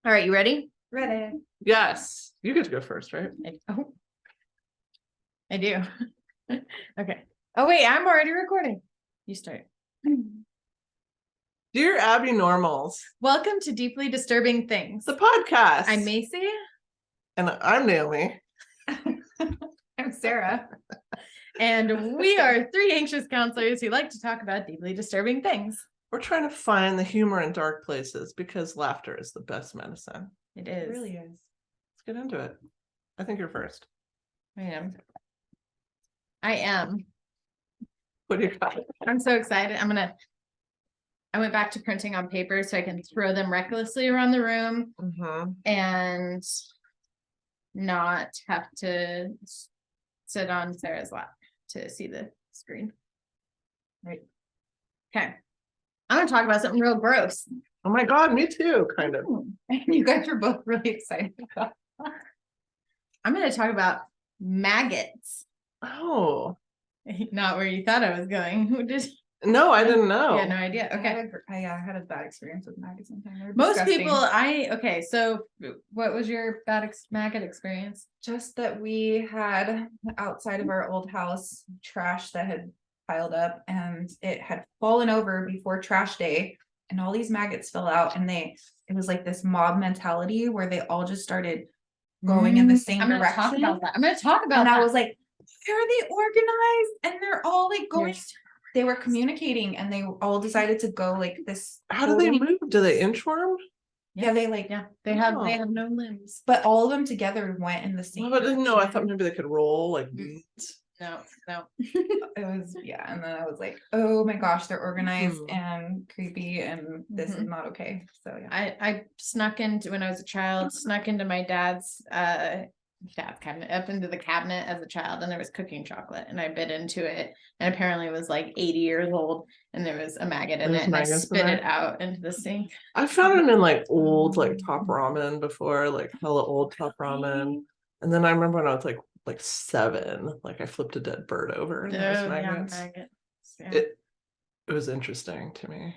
All right, you ready? Ready. Yes, you get to go first, right? I do. Okay. Oh, wait, I'm already recording. You start. Dear Abby Normals, Welcome to Deeply Disturbing Things. the podcast. I'm Macy. And I'm Naomi. I'm Sarah. And we are three anxious counselors who like to talk about deeply disturbing things. We're trying to find the humor in dark places because laughter is the best medicine. It is. It really is. Let's get into it. I think you're first. I am. What do you got? I'm so excited. I went back to printing on paper so I can throw them recklessly around the room and not have to sit on Sarah's lap to see the screen. Right. Okay. I'm going to talk about something real gross. Oh my God, me too, kind of. You guys are both really excited about that. I'm going to talk about maggots. Oh. Not where you thought I was going. Who did? No, I didn't know. Yeah, no idea. Okay. I had a bad experience with maggots sometimes. Most people, okay, so what was your bad maggot experience? Just that we had outside of our old house trash that had piled up and it had fallen over before trash day and all these maggots fell out and it was like this mob mentality where they all just started going in the same I'm gonna direction. talk about that. I'm gonna talk about And that. I was like, why are they organized? And they're all like going. They were communicating and they all decided to go like this. How do they move? Do they inchworm? Yeah, they like, yeah, they have Oh. no limbs. but all of them together went in the same. Well, but no, I thought direction. maybe they could roll like. No. It was, yeah, and then I was like, oh my gosh, they're organized Hmm. and creepy and this is not okay. So yeah. I snuck into, when I was a child, snuck into my dad's cabinet, up into the cabinet as a child, and there was cooking chocolate and I bit into it and apparently it was like 80 years old and there was a maggot in There's it and I maggots in spit there? it out into the sink. I found them in like old like top ramen before, like hella old top ramen. And then I remember when I was like 7, like I flipped a dead bird over and there was maggots. Maggots. Yeah. It was interesting to me.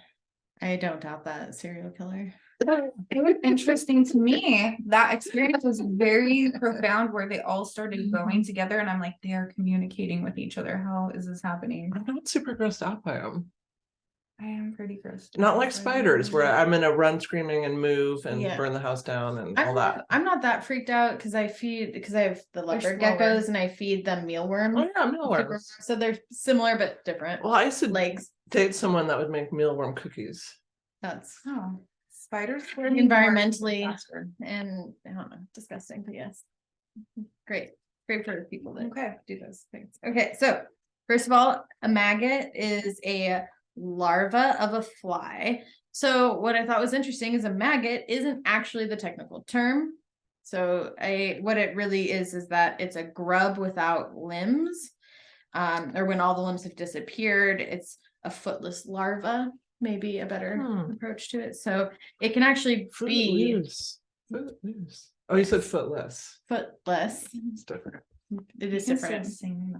I don't doubt that serial killer. It was interesting to me. That experience was very profound where they all started going together and I'm like, they are communicating with each other. How is this happening? I'm not super grossed out by them. I am pretty gross. Not like spiders where I'm gonna run screaming and move and Yeah. burn the house down and all that. I'm not that freaked out because I have the leopard smaller. geckos and I feed them mealworms. Oh yeah, mealworms. So they're similar but different. Well, I used to Legs. date someone that would make mealworm cookies. That's Oh, spiders environmentally and I don't know, disgusting, but yes. Great for the people that do those things. Okay, so first of all, a maggot is a larva of a fly. So what I thought was interesting is a maggot isn't actually the technical term. So what it really is that it's a grub without limbs, or when all the limbs have disappeared, it's a footless larva, maybe a better approach to it. So it can actually be Footloose. Oh, you said footless. footless. It's different. It is different.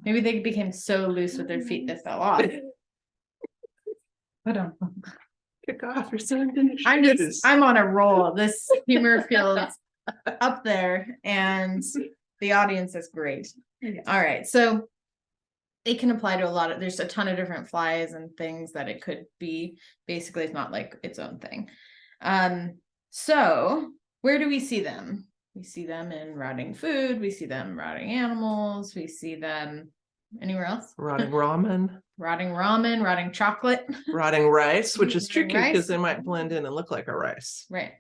Maybe they became so loose with their feet that fell off. Kick off your son. I'm on a roll. This humor feels up there and the audience is great. All right. So it can apply to there's a ton of different flies and things that it could be. Basically, it's not like its own thing. So where do we see them? We see them in rotting food. We see them rotting animals. We see them anywhere else? Rotting ramen. Rotting ramen, rotting chocolate. Rotting rice, which is tricky Rice. because they might blend in and look like a rice. Right.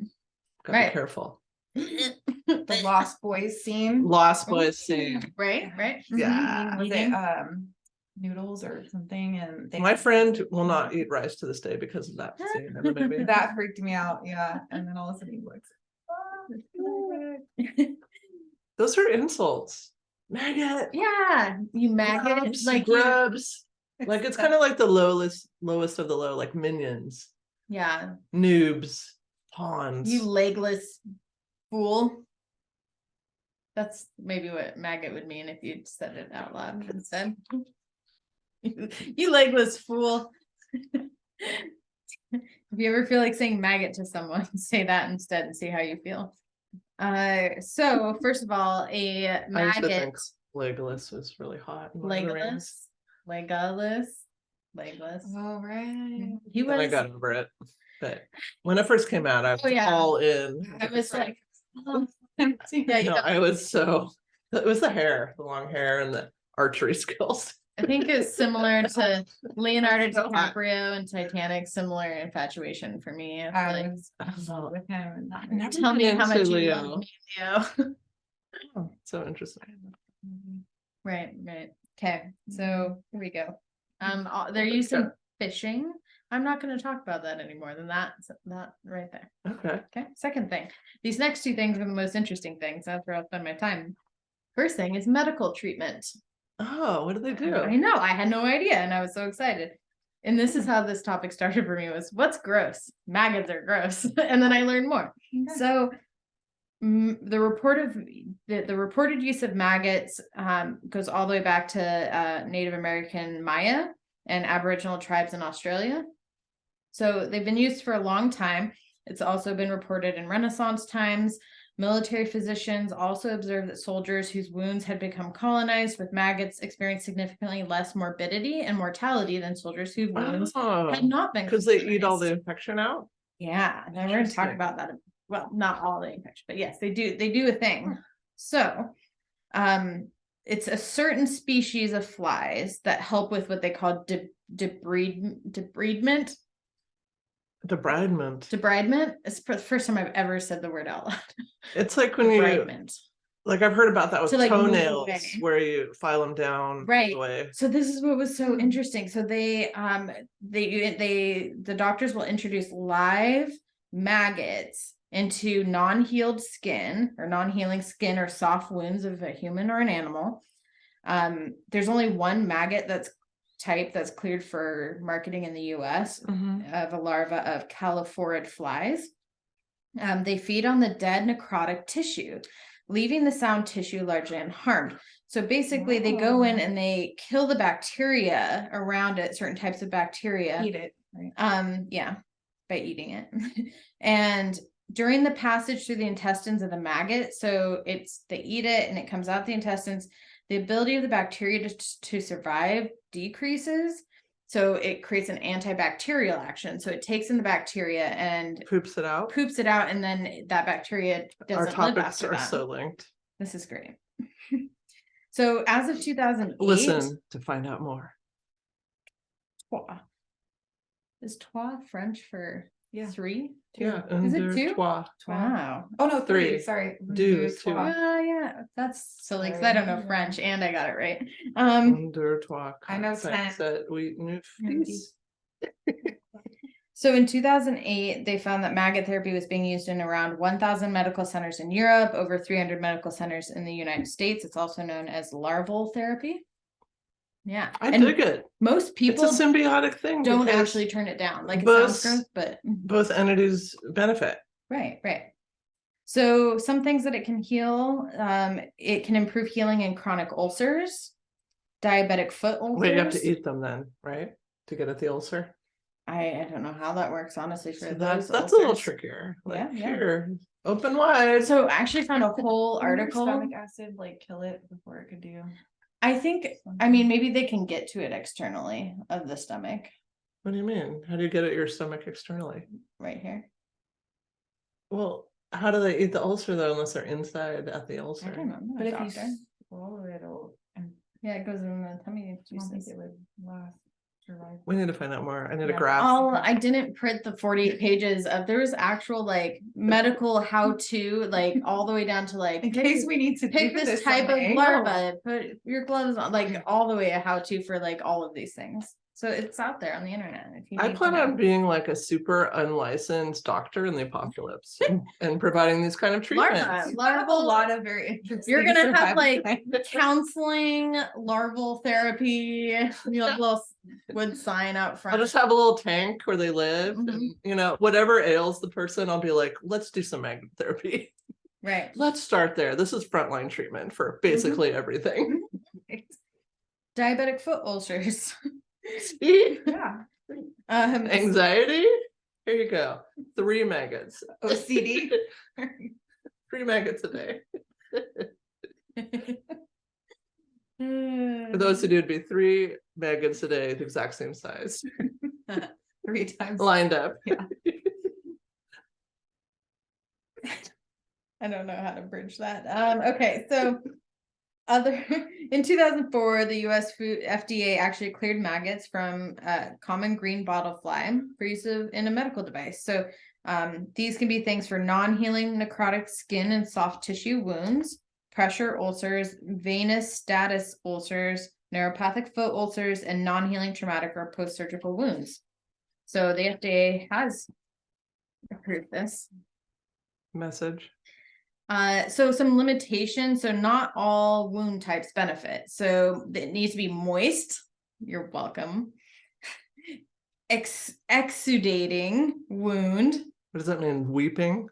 Gotta Right. be careful. The Lost Boys scene. Lost Boys scene. Right. Yeah. Was it noodles or something? And they My friend will not eat rice to this day because of that scene in the movie. that freaked me out. Yeah. And then all of a sudden he looks. Those are insults. Maggot. Yeah, you maggot. Grubs, Like grubs. Like it's kind of like the lowest of the low, like minions, yeah, noobs, pawns. you legless fool. That's maybe what maggot would mean if you said it out loud instead. You legless fool. If you ever feel like saying maggot to someone, say that instead and see how you feel. So first of all, a I used to think maggot, Legolas was really hot. in Lord of the Rings. Legolas, Legolas. Oh, right. He Then I was, got over it. But when it first came out, I was Oh, yeah. all in. I was like, oh, Yeah, yeah, No, I was so, it was the hair, the long hair and the archery skills. I think it's similar to Leonardo So hot. DiCaprio and Titanic, similar infatuation for me. It's I like, was with him and that. Never tell me been how into much you Leo. love me, Leo. Oh, so interesting. Right, right. Okay, so here we go. They're Let's used in go. fishing. I'm not going to talk about that anymore than that. That right there. Okay. Okay. Second thing. These next two things are the most interesting things. That's where I'll spend my time. First thing is medical treatment. Oh, what do they do? I know. I had no idea, and I was so excited. And this is how this topic started for me: was what's gross? Maggots are gross, and then I learned more. So the reported use of maggots goes all the way back to Native American Maya and Aboriginal tribes in Australia. So they've been used for a long time. It's also been reported in Renaissance times. Military physicians also observed that soldiers whose wounds had become colonized with maggots experienced significantly less morbidity and mortality than soldiers whose wounds had not been Because they eat all the colonized. infection out. Yeah, and we're going to talk Interesting. about that. Well, not all the infection, but yes, they do a thing. So, it's a certain species of flies that help with what they call debridement. Debridement. Debridement. It's the first time I've ever said the word out loud. It's like when you, Debridement. like I've heard about that with To, like, move toenails, away. where you file them down Right. the way. So this is what was so interesting. So the doctors will introduce live maggots into non-healed skin or non-healing skin or soft wounds of a human or an animal. There's only one maggot that's cleared for marketing in the US of a larva of calophorid flies. They feed on the dead necrotic tissue, leaving the sound tissue largely unharmed. So basically they go in and they kill the bacteria around it, certain types of bacteria. Eat it. Right. Yeah, by eating it. And during the passage through the intestines of the maggot, so they eat it and it comes out the intestines, the ability of the bacteria to survive decreases. So it creates an antibacterial action. So it takes in the bacteria and Poops it out. and then that bacteria Our doesn't live topics after are that. so linked. This is great. So as of 2008, Listen to find out more. trois. Is trois French for Yeah. three? Yeah. Is it two? Trois. Wow. Oh no, Three. three. Sorry. Do Deux, is two. trois. Yeah, that's silly because I Sorry. don't know French and I got it right. Deux, trois, I know quatre, 10. sept, huit, neuf, Yeah, 10. So in 2008, they found that maggot therapy was being used in around 1,000 medical centers in Europe, over 300 medical centers in the United States. It's also known as larval therapy. Yeah. I And dig it. most It's people a symbiotic thing. don't because actually turn it down. Like it both- sounds gross, but both entities benefit. right. So some things that it can heal, it can improve healing in chronic ulcers, diabetic foot ulcers. Wait, you have to eat them then, right? To get at the ulcer. I don't know how that works, honestly, for So those that's a little ulcers. trickier. Like Yeah, yeah. here, open wide. So I actually found a whole Wouldn't article. Stomach acid like kill it before it could do. I think, I mean, maybe they can get to it externally of the stomach, What do you mean? How do you get at your stomach externally? right here. Well, how do they eat the ulcer though, unless they're inside at the I ulcer? don't know. I'm not But a if you doctor. swallow it, and Yeah, it goes in the tummy I don't think juices. it would last. Survive. We need to find out more. I need a Yeah. graph. I didn't print the 48 pages of, there was actual like medical how-to, like all the way down to like, In case we need to pick do this type of someday. larva, put your gloves on, like all the way a how-to for like all of these things. So it's out there on the internet. If you I need to plan know. on being like a super unlicensed doctor in the apocalypse and providing these kind of treatments. Larva. You have a Larval- lot of very interesting. You're gonna have survival like science. counseling, larval therapy, you know, little wood sign out I'll front. just have a little tank where they live, Mhm. and, you know, whatever ails the person, I'll be like, let's do some magnet therapy. Right. Let's start there. This is frontline treatment for basically everything. Diabetic foot ulcers. Yeah. Anxiety? Here you go. 3 maggots. OCD. 3 maggots a day. For those who do, it'd be 3 maggots a day, the exact same size, 3 times. lined up. I don't know how to bridge that. Okay, so in 2004, the US Food FDA actually cleared maggots from common green bottle fly for use in a medical device. So these can be things for non-healing necrotic skin and soft tissue wounds, pressure ulcers, venous status ulcers, neuropathic foot ulcers, and non-healing traumatic or post-surgical wounds. So the FDA has approved this. Message. So some limitations. So not all wound types benefit. So it needs to be moist. You're welcome. Exudating wound. What does that mean? Weeping?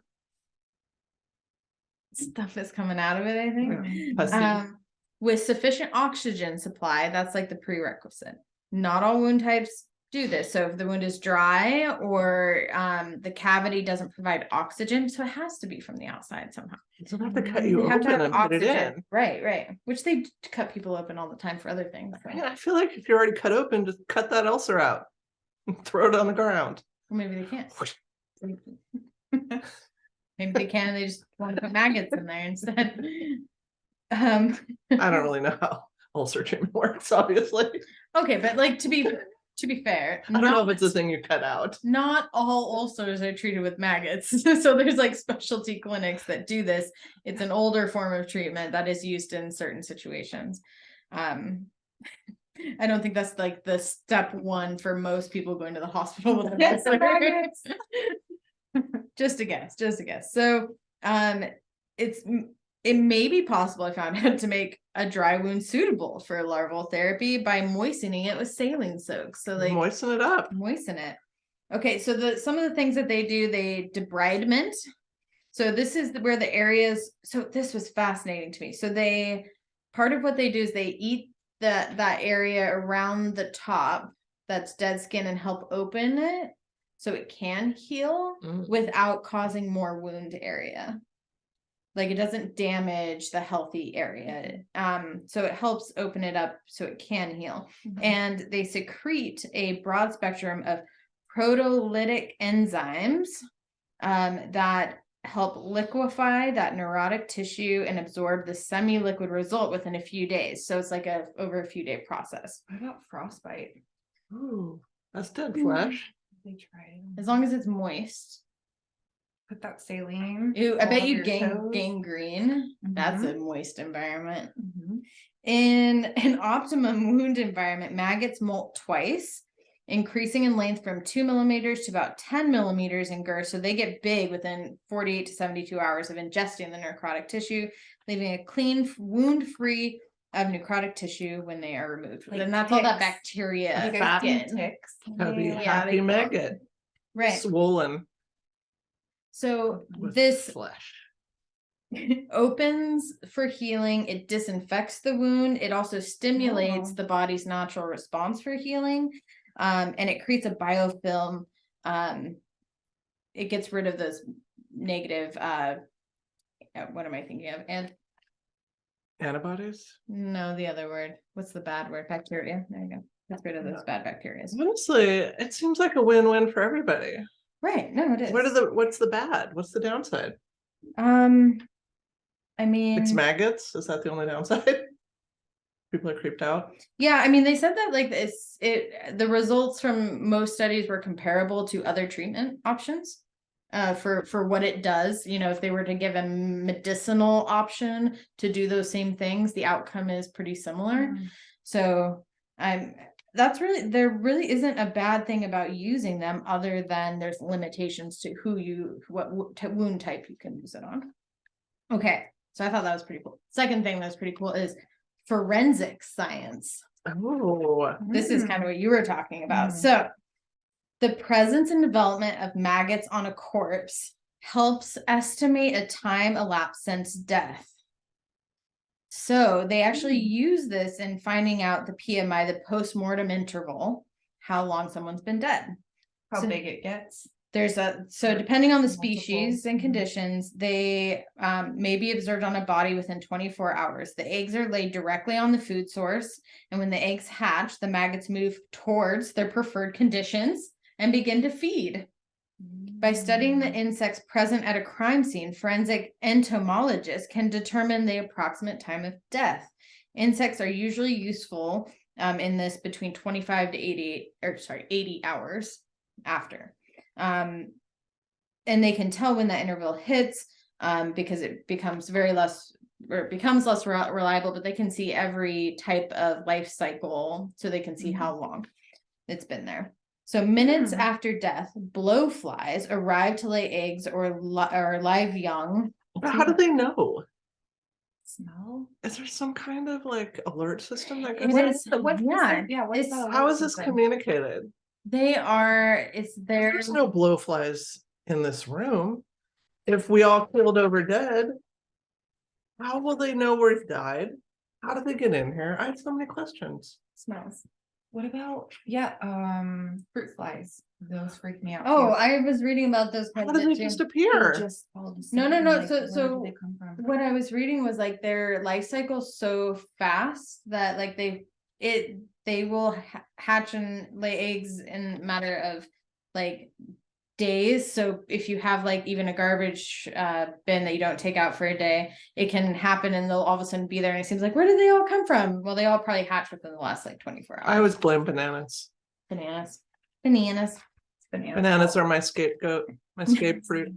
Stuff is coming out of it, I think. Pussy. With sufficient oxygen supply, that's like the prerequisite. Not all wound types do this. So if the wound is dry or the cavity doesn't provide oxygen, so it has to be from the outside somehow. So they have to cut you They have to open have and put it oxygen. in. Right. Which they cut people open all the time for other things. So. Yeah, I feel like if you're already cut open, just cut that ulcer out. Throw it on the ground. Or maybe they can't. Maybe they can. They just want to put maggots in there instead. I don't really know how ulcer treatment works, obviously. Okay, but like to be fair, I don't know if it's a thing you cut out. not all ulcers are treated with maggots. So there's like specialty clinics that do this. It's an older form of treatment that is used in certain situations. I don't think that's like the step one for most people going to the hospital with an ulcer. Just a guess. So it may be possible, I found out, to make a dry wound suitable for larval therapy by moistening it with saline soaks. So like Moisten it up. moisten it. Okay, so some of the things that they do, they debridement. So this is where the areas, so this was fascinating to me. So part of what they do is they eat that area around the top that's dead skin and help open it so it can heal without causing more wound area. Like it doesn't damage the healthy area. So it helps open it up so it can heal. And they secrete a broad spectrum of proteolytic enzymes that help liquefy that neurotic tissue and absorb the semi-liquid result within a few days. So it's like over a few day process. What about frostbite? Ooh, that's dead flesh. They tried. As long as it's moist. Put that saline. Ew, I all bet over you your gain toes. gangrene. That's a moist environment. Mhm. In an optimum wound environment, maggots molt twice, increasing in length from 2 millimeters to about 10 millimeters in girth. So they get big within 48 to 72 hours of ingesting the necrotic tissue, leaving a clean, wound-free of necrotic tissue when they are removed. Like and that's all that ticks. bacteria. You guys see skin. ticks? That'd be Yeah, happy they- maggot. Right. Swollen So with this flesh. opens for healing. It disinfects the wound. It also stimulates Oh. the body's natural response for healing. And it creates a biofilm. It gets rid of those negative, what am I thinking of? And Antibodies? no, the other word. What's the bad word? Bacteria. There you go. Gets rid of those bad bacteria. Honestly, it seems like a win-win for everybody. Right. No, it is. What's the bad? What's the downside? I mean, It's maggots. Is that the only downside? People are creeped out. yeah, I mean, they said that like the results from most studies were comparable to other treatment options for what it does. You know, if they were to give a medicinal option to do those same things, the outcome is pretty similar. So there really isn't a bad thing about using them other than there's limitations to what wound type you can use it on. Okay, so I thought that was pretty cool. Second thing that's pretty cool is forensic science. Oh, This is kind of what you were talking about. So the presence and development of maggots on a corpse helps estimate a time elapsed since death. So they actually use this in finding out the PMI, the post-mortem interval, how long someone's been dead. How So big it gets. So depending on the Multiple. species and Mhm. conditions, they may be observed on a body within 24 hours. The eggs are laid directly on the food source, and when the eggs hatch, the maggots move towards their preferred conditions and begin to feed. By studying the insects present at a crime scene, forensic entomologists can determine the approximate time of death. Insects are usually useful in this between 25 to 80 hours after. And they can tell when that interval hits because it becomes less reliable, but they can see every type of life cycle, so they can see how long it's been there. So minutes after death, blowflies arrive to lay eggs or live young. But how do they know? Smell. Is there some kind of like alert system that It goes? is, yeah, What's it's- that How alert is this system? communicated? It's their, There's no blowflies in this room. If we all killed over dead, how will they know we've died? How did they get in here? I have so many questions. smells. What about fruit flies? Those freak me out. Oh, too. I was reading about those How quite a do they bit too. just They appear? just all of a No, sudden, no, like, so- where so do they come from? What I was reading was like their life cycle's so fast that like they will hatch and lay eggs in a matter of like days. So if you have like even a garbage bin that you don't take out for a day, it can happen and they'll all of a sudden be there, and it seems like, where did they all come from? Well, they all probably hatched within the last like 24 hours. I always blame bananas. Bananas. Bananas are my scapegoat, my scape fruit.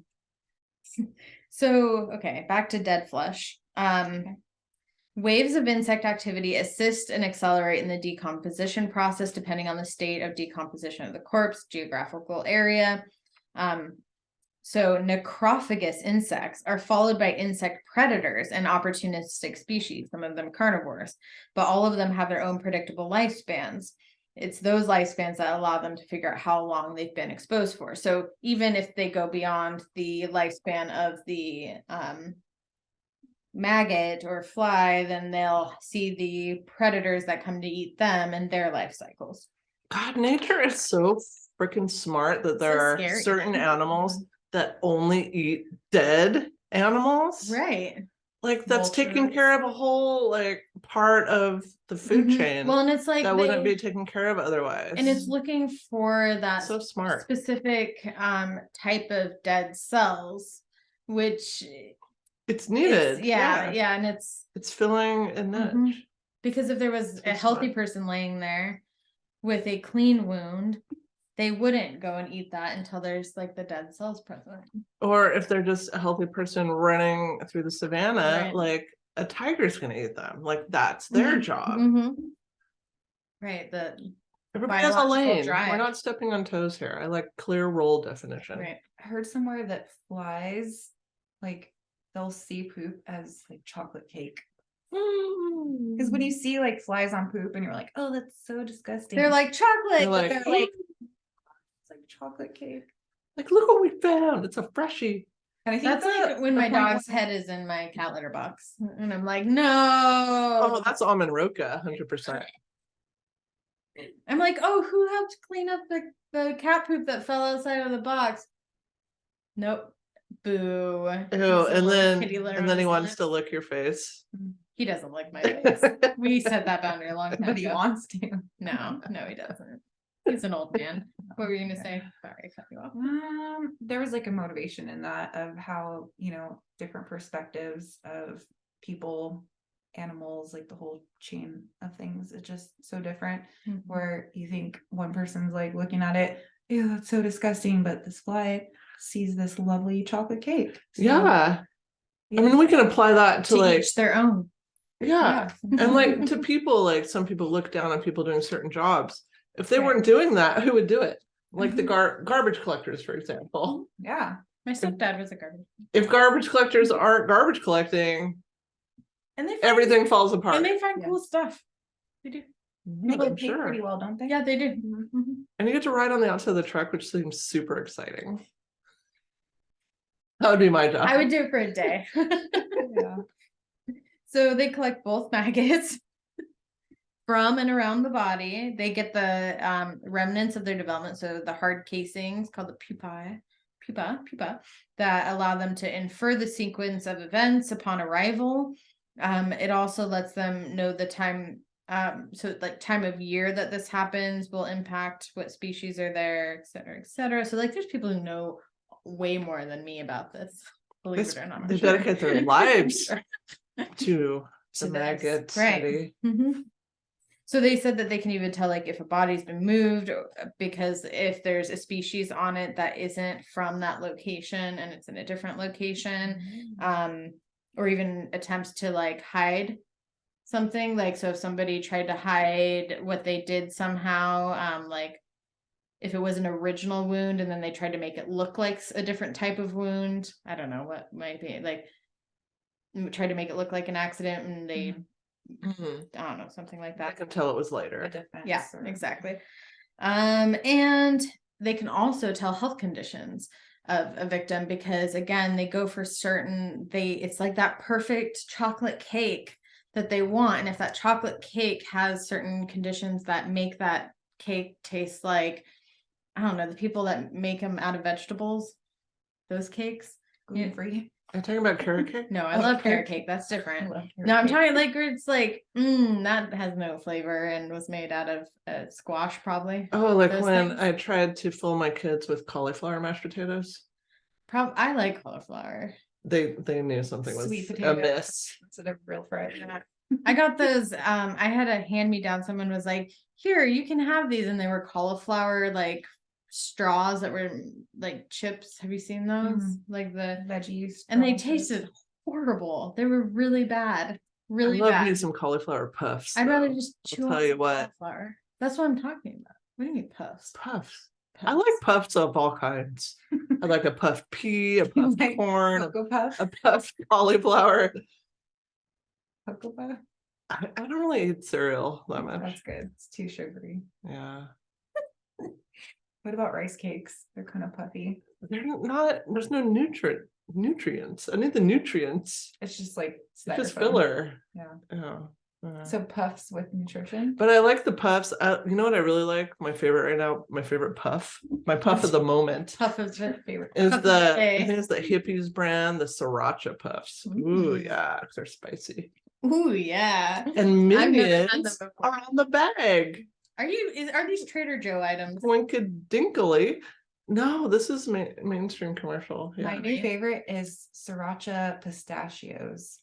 So, okay, back to dead flesh. Waves of insect activity assist and accelerate in the decomposition process, depending on the state of decomposition of the corpse, geographical area. So necrophagous insects are followed by insect predators and opportunistic species, some of them carnivores, but all of them have their own predictable lifespans. It's those lifespans that allow them to figure out how long they've been exposed for. So even if they go beyond the lifespan of the maggot or fly, then they'll see the predators that come to eat them and their life cycles. God, nature is so freaking smart that there So are scary. certain animals that only eat dead animals. Right. Like that's taking Vultures. care of a whole like part of the food Mhm. chain Well, and it's like that wouldn't they- be taken care of otherwise. and it's looking for that so smart. specific type of dead cells, which It's needed. yeah, and it's It's filling a niche. Mhm. Because if there was So a healthy smart. person laying there with a clean wound, they wouldn't go and eat that until there's like the dead cells present. Or if they're just a healthy person running through the savannah, Right. like a tiger's gonna eat them. Like that's their Mhm. job. Mhm. Right. The Everybody has a biological lane. drive. We're not stepping on toes here. I like clear role definition. right. I heard somewhere that flies, like they'll see poop as like chocolate cake. Because when you see like flies on poop and you're like, oh, that's so disgusting. They're like chocolate. They're like, They're like, it's like chocolate cake. Like, look what we found. It's a freshie. And I think That's like when the my point dog's was- head is in my cat litter box, and I'm like, no. Oh, that's almond roca, 100%. I'm like, oh, who helped clean up the cat poop that fell outside of the box? Nope. Boo. Ew, Has a and little kitty then litter and on then he his wants lips. to lick your face. He doesn't like my face. We set that boundary a long time But he ago. wants to. No, he doesn't. He's an old man. What were you gonna say? Sorry, I cut you off. There was like a motivation in that of how, different perspectives of people, animals, like the whole chain of things. It's just so different. Where you think one person's like looking at it, ew, that's so disgusting, but this fly sees this lovely chocolate cake. So, Yeah. I mean, we can apply that to To like, each their own. yeah. And like to people, like some people look down on people doing certain jobs. If they weren't doing that, who would do it? Like the garbage collectors, for example. Yeah. My stepdad was a garbage. If garbage collectors aren't garbage collecting, And they find, everything falls apart. and they find Yeah. cool stuff. They do. Yeah, They I'm pay sure. pretty well, don't they? Yeah, they do. Mhm. Mhm. And you get to ride on the outside of the truck, which seems super exciting. That would be my job. I would do it for a day. Yeah. So they collect both maggots from and around the body. They get the remnants of their development, so the hard casings called the pupae, pupa, that allow them to infer the sequence of events upon arrival. It also lets them know the time, so like time of year that this happens will impact what species are there, et cetera, et cetera. So like there's people who know way more than me about this, believe This- it or not. I'm they sure. dedicate their lives to the this. maggot Right. study. Mhm. So they said that they can even tell like if a body's been moved, because if there's a species on it that isn't from that location and it's in a different location, or even attempts to like hide something, like so if somebody tried to hide what they did somehow, like if it was an original wound and then they tried to make it look like a different type of wound, I don't know what might be like, try to make it look like an accident and they Mhm. I don't know, something like I that. can tell it was later. A defense Yeah, or- exactly. And they can also tell health conditions of a victim because again, they go for certain, it's like that perfect chocolate cake that they want. And if that chocolate cake has certain conditions that make that cake taste like, I don't know, the people that make them out of vegetables, those cakes. gluten free. Are you talking about carrot cake? No, I Oh, love carrot carrot cake. That's different. love No, I'm carrot talking like where it's like, that has no flavor and was made out of squash, probably. Oh, like Those when things? I tried to fool my kids with cauliflower mashed potatoes. I like cauliflower. They knew something was Sweet potato. amiss. Instead of real fried. I got those. I had a hand me down. Someone was like, "Here, you can have these," and they were cauliflower like straws that were like chips. Have you seen those? Mhm. Like the Veggies. and they straws. tasted horrible. They were really bad, I really love bad. me some cauliflower puffs. I'd rather though. just I'll chew tell on you some what. cauliflower. That's what I'm talking about. What do you mean puffs? Puffs. I like puffs of all kinds. I like a puffed pea, a puffed Like corn, Cocoa Puff. a puffed cauliflower. Cocoa Puff. I don't really eat cereal that That's much. good. It's too sugary. Yeah. What about rice cakes? They're kind of puffy. They're not, there's no nutrients. I need the nutrients. It's just like It's just styrofoam. filler. Yeah. Yeah. So puffs with nutrition. But I like the puffs. You know what I really like? My favorite right now, my favorite puff. My puff of the moment Puff of the Favorite. is puff of the the, day. I think it's the Hippies brand, the Sriracha puffs. Ooh, Mm. yeah, they're spicy. Ooh, yeah. And I've never had them minions before. are on the bag. Are these Trader Joe items? Dinkily. No, this is mainstream commercial. Yeah. My new favorite is Sriracha pistachios,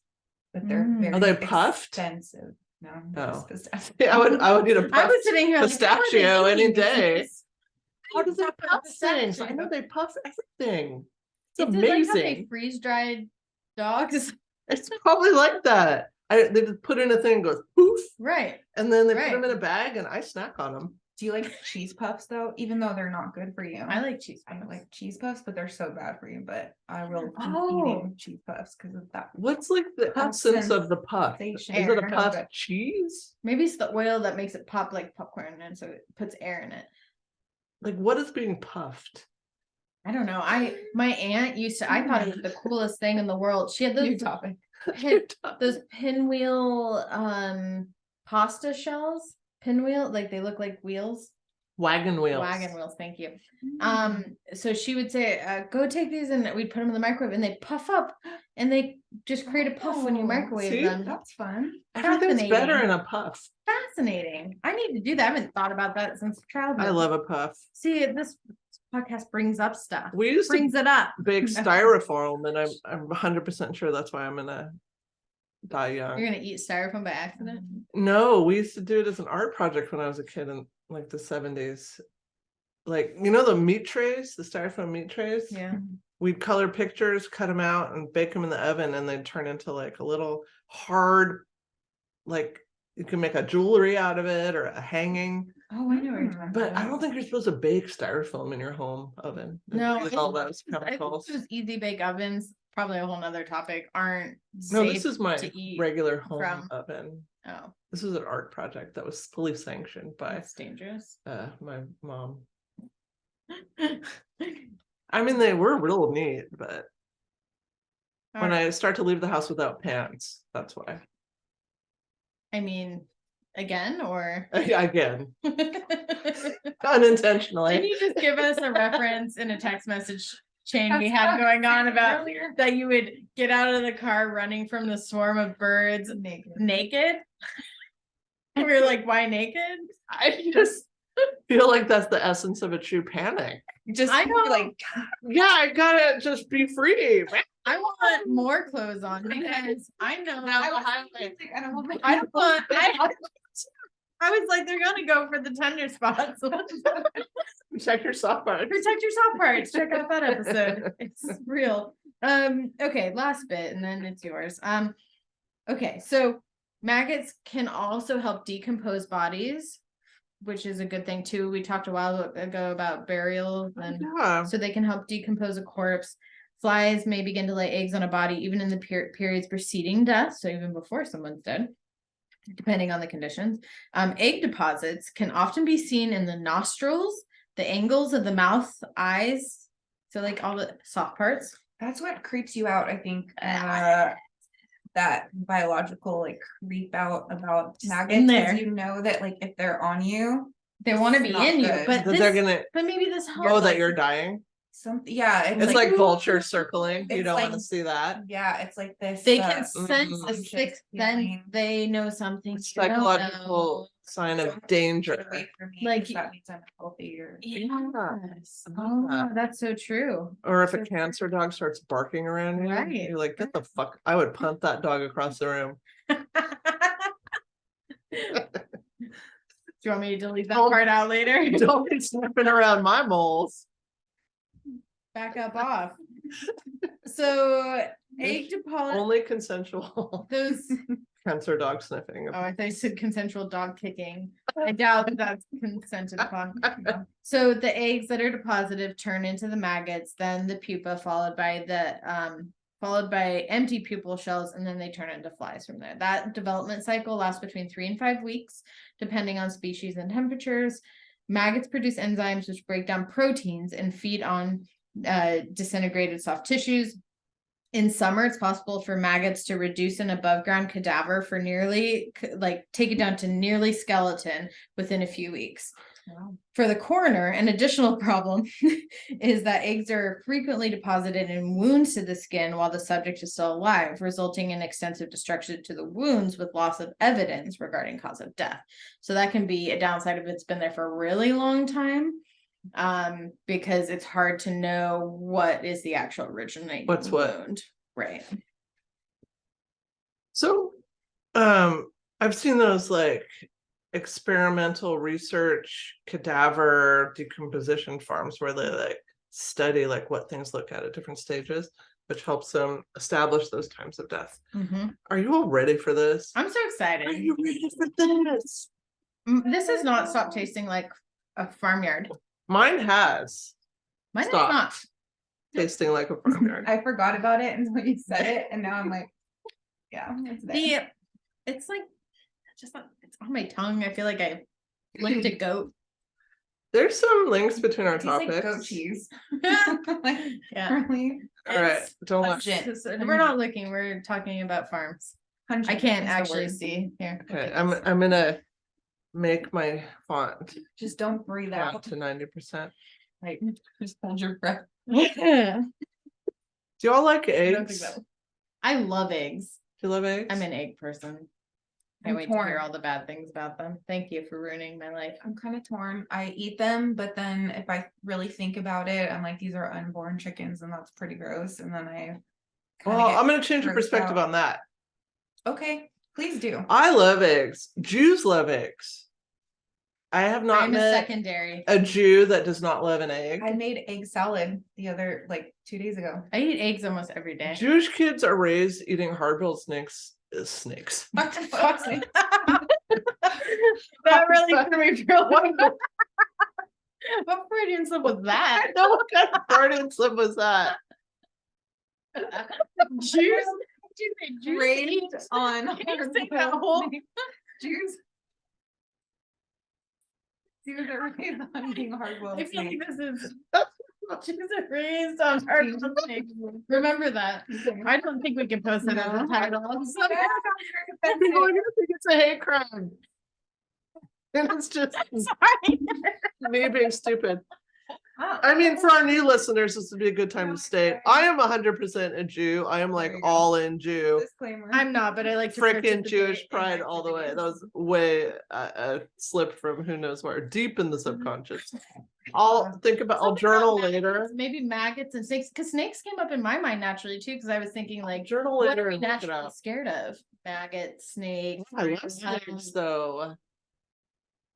but they're Mm. very Are they puffed? expensive. No, Oh. just pistachios. Yeah, I would eat a I puff was sitting here like, how are they pistachio any eating day. these? How do they Puff puff things? I pistachio. know they puff everything. It's Is it like how they amazing. freeze dried dogs? It's probably like that. They just put in a thing, goes poof, Right. and then they put Right. them in a bag, and I snack on them. Do you like cheese puffs though? Even though they're not good for you. I like cheese. I like cheese puffs, but they're so bad for you. But I will keep Oh. eating cheese puffs because of that. What's like the Puff essence of the puff? Is sensation. it a Air. puff Good. cheese? Maybe it's the oil that makes it pop like popcorn, and so it puts air in it. Like what is being puffed? I don't know. My aunt used to. I thought it was the coolest thing in the world. She had New those topic. those pinwheel pasta shells. Pinwheel, like they look like wheels. Wagon wheels. Wagon wheels, thank you. So she would say, go take these and we'd put them in the microwave and they puff up and they just create a puff when you Oh, microwave see? them. That's fun. Everything's better fascinating. in a puff. Fascinating. I need to do that. I haven't thought about that since childhood. I love a puff. See, this podcast brings up stuff. We used to Brings it up. bake styrofoam, and I'm 100% sure that's why I'm gonna die young. You're gonna eat styrofoam by accident. No, we used to do it as an art project when I was a kid in like the 70s. Like, you know, the meat trays, the styrofoam meat trays? Yeah. We'd color pictures, cut them out, and bake them in the oven, and they'd turn into like a little hard, like you can make a jewelry out of it or a hanging. Oh, I know what you're talking But about. I don't think you're supposed to bake styrofoam in your home oven. No, with I all think- those I think chemicals. those easy bake ovens, probably a whole nother topic, aren't No, safe this is my to eat. regular home from. oven. Oh, This was an art project that was fully sanctioned by that's dangerous. my mom. I mean, they were real neat, but when I start to leave the house without pants, that's why. I mean, again, or Again, can unintentionally. you just give us a reference in a text message chain we had going on about that you would get out of the car running from the swarm of birds naked. And we were like, why naked? I just feel like that's the essence of a true panic. Just I know. like Yeah, I gotta just be free. I want more clothes on because I know I don't want I don't want I was like, they're gonna go for the tender spots. Check your soft part. Protect your soft parts. Check out that episode. It's real. Okay, last bit and then it's yours. Okay, so maggots can also help decompose bodies, which is a good thing too. We talked a while ago about burial and Yeah. so they can help decompose a corpse. Flies may begin to lay eggs on a body even in the periods preceding death, so even before someone's dead, depending on the conditions. Egg deposits can often be seen in the nostrils, the angles of the mouth, eyes, so like all the soft parts. That's what creeps you out, I think. That biological like creep out about maggots, there. because you know that like if they're on you, They want to be Not in you, good. but That they're this, gonna but maybe this helps. know that you're dying. yeah, It's like vultures circling. You It's don't want to like- see that. yeah, it's like this. They can sense Mhm. the sixth, then feeling. they know something. you don't Psychological sign of Don't danger. Wait for me, Like 'cause that means I'm healthy or know. Yes. I love Oh, that. that's so true. Or if a So- cancer dog starts barking around you, Right. you're like, get the fuck. I would punt that dog across the room. Do you want me to delete that Don't- part out later? Don't be sniffing around my moles. Back up off. So egg deposit, Only consensual those, cancer dog sniffing. oh, I thought you said consensual dog kicking. I doubt that that's consented upon. So the eggs that are deposited turn into the maggots, then the pupa followed by empty pupal shells, and then they turn into flies from there. That development cycle lasts between 3 and 5 weeks, depending on species and temperatures. Maggots produce enzymes which break down proteins and feed on disintegrated soft tissues. In summer, it's possible for maggots to reduce an above ground cadaver for nearly, like, take it down to nearly skeleton within a few weeks. Wow. For the coroner, an additional problem is that eggs are frequently deposited in wounds to the skin while the subject is still alive, resulting in extensive destruction to the wounds with loss of evidence regarding cause of death. So that can be a downside if it's been there for a really long time, because it's hard to know what is the actual originating What's what? wound. Right. So, I've seen those like experimental research cadaver decomposition farms where they like study like what things look at different stages, which helps them establish those times of death. Are you all ready for this? I'm so Are excited. you ready for this? This has not stopped tasting like a farmyard. Mine has Mine is Stop. not. tasting like a farmyard. I forgot about it until you said it, and now I'm like, yeah, it's there. It's like just it's on my tongue. I feel like I licked a goat. There's some links between our It tastes like topics. goat cheese. Yeah. Really All right, It's don't let. pungent. We're not looking, we're talking about farms. Pungent I can't is the actually word. see here. Okay, I'm gonna make my font Just don't breathe down out. to 90%. Like, just hold your breath. Yeah. Do y'all like I don't think eggs? that- I love eggs. Do you love eggs? I'm an egg person. I'm Can't wait to hear torn. all the bad things about them. Thank you for ruining my life. I'm kind of torn. I eat them, but then if I really think about it, I'm like, these are unborn chickens, and that's pretty gross. And then I. kinda Well, get I'm gonna change your grossed perspective out. on that. Okay, please do. I love eggs. Jews love eggs. I have not I'm a met secondary. a Jew that does not love an egg. I made egg salad the other, like 2 days ago. I eat eggs almost every day. Jewish kids are raised eating hard-boiled snakes. That really threw me for a loop. What Freudian slip was I that? know what kind of Freudian slip was that. Jews? Jews Raised eat- on. Can you say that whole- Jews. Jews are raised on eating hard-boiled I feel like snakes. this is Jews are raised on hard snakes. Remember that. I don't think we can post it as a No. title. People are gonna think it's a hate crime. And it's just Sorry. me being stupid. I mean, for our new listeners, this would be a good time to state, I am 100% a Jew. I am like There you go. all in Jew. Disclaimer. I'm not, but I like to Frickin' participate Jewish in pride all the way. That was way a slip from who knows where, deep in the subconscious. I'll think about, I'll Something about journal maggots, later. Maybe maggots and snakes, because snakes came up in my mind naturally too, because I was thinking like, Journal what later are we and look it naturally up. scared of? Maggots, snakes. I love snakes worms. though.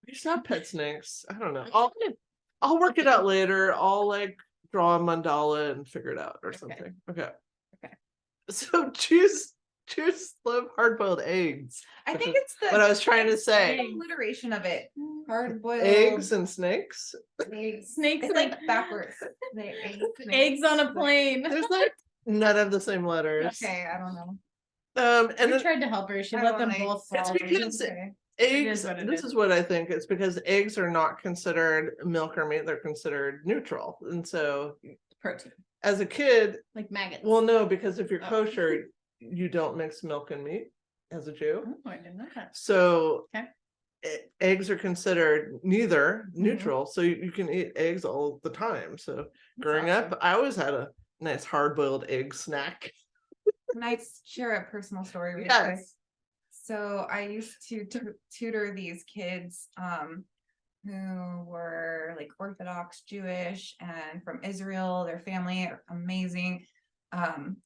We used to have pet snakes. I don't know. I'll work it out later. I'll like draw a mandala and figure it out or Okay. something. Okay. Okay. So Jews love hard-boiled eggs. I think which is it's the what I was trying to say. alliteration of it. Hard boiled Eggs and snakes. eggs. Snakes It's and- like backwards. The Eggs on a plane. There's like none of the same letters. Okay, I don't know. And We then tried to help her. She I let don't them like- both It's fall. because Okay. eggs, what it this is. is what I think. It's because eggs are not considered milk or meat. They're considered neutral. And so Protein, as a kid, like maggots. well, no, because if you're Oh. kosher, you don't mix milk and meat as a Jew. Oh, I didn't know that. So Okay. eggs are considered neither Mm-hmm. neutral. So you can eat eggs all the time. So growing awesome. up, I always had a nice hard-boiled egg snack. Can I share a personal story with you? Yes. So I used to tutor these kids who were like Orthodox Jewish and from Israel. Their family are amazing,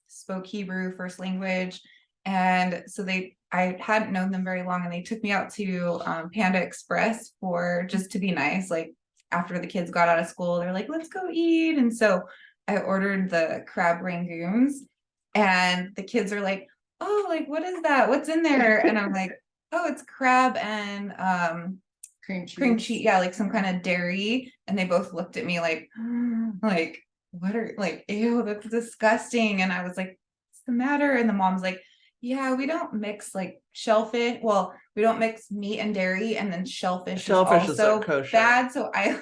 spoke Hebrew first language. And so I hadn't known them very long, and they took me out to Panda Express for just to be nice. Like after the kids got out of school, they're like, let's go eat. And so I ordered the crab rangoons, and the kids are like, oh, like, what is that? What's in there? And I'm like, oh, it's crab and cream cheese. Yeah, like some kind of dairy. And they both looked at me like, what are, like, ew, that's disgusting. And I was like, what's the matter? And the mom's like, yeah, we don't mix like shellfish. Well, we don't mix meat and dairy, and then shellfish is Shellfish is also like kosher. bad. So I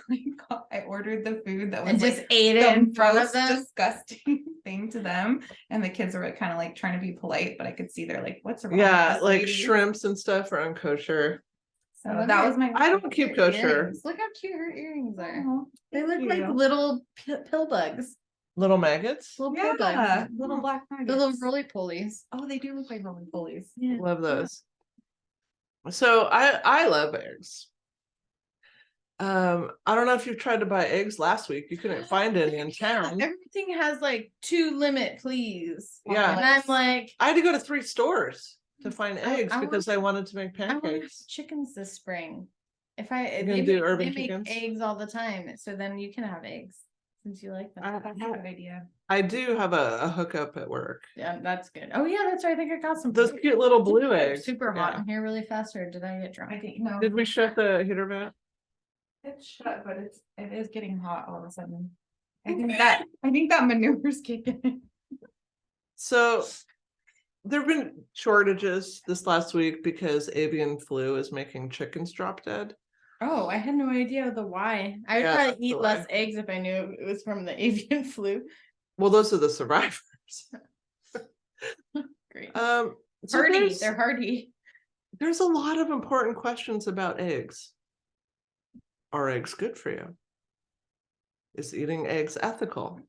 I ordered the food that was And like just ate it the in front of most them. disgusting thing to them. And the kids were kind of like trying to be polite, but I could see they're like, what's wrong? with Yeah, this like lady?" shrimps and stuff are unkosher. So that was my. I don't keep kosher. Earrings. Look how cute her earrings are. Oh, They look thank like you. little pill bugs. Little maggots. Little pill Yeah, bugs. little black The little nuggets. roly polies. Oh, they do look like roly polies. Yeah. Love those. So I love eggs. I don't know if you've tried to buy eggs last week. You couldn't find any in town. Everything has like to limit, please. Yeah. And I'm like, I had to go to 3 stores to find I eggs want- because I wanted to make I want pancakes. chickens this spring. If You're gonna they do make, urban they make chickens? eggs all the time, so then you can have eggs since you like them. I- That's a good idea. I do have a hookup at work. Yeah, that's good. Oh yeah, that's right. I think I got some. Those cute little blue eggs. Super hot Yeah. in here really fast, or did I get drunk? I think no. Did we shut the heater vent? It's shut, but it is getting hot all of a sudden. I think that manure's kicking in. So there have been shortages this last week because avian flu is making chickens drop dead. Oh, I had no idea the why. I would Yeah, probably that's the eat why. less eggs if I knew it was from the avian flu. Well, those are the survivors. Great. So Hardy, there's- they're hardy. There's a lot of important questions about eggs. Are eggs good for you? Is eating eggs ethical?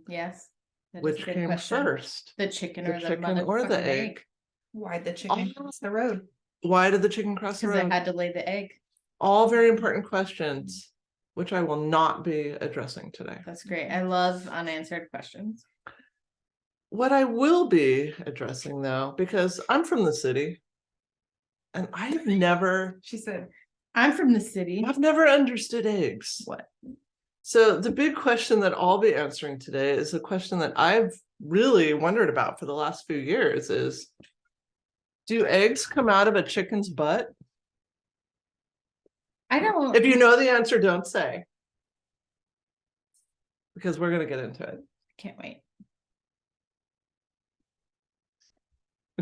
Yes. that is a Which good came question. first? The chicken The or the chicken mother or the egg? Why'd the chicken Oh. cross the road? Why did the chicken cross the Because I road? had to lay the egg. All very important questions, which I will not be addressing today. That's great. I love unanswered questions. What I will be addressing though, because I'm from the city and I've never She said, I'm from the city. understood eggs. What? So the big question that I'll be answering today is a question that I've really wondered about for the last few years is, do eggs come out of a chicken's butt? I don't. If you know the answer, don't say. Because we're going to get into it. Can't wait.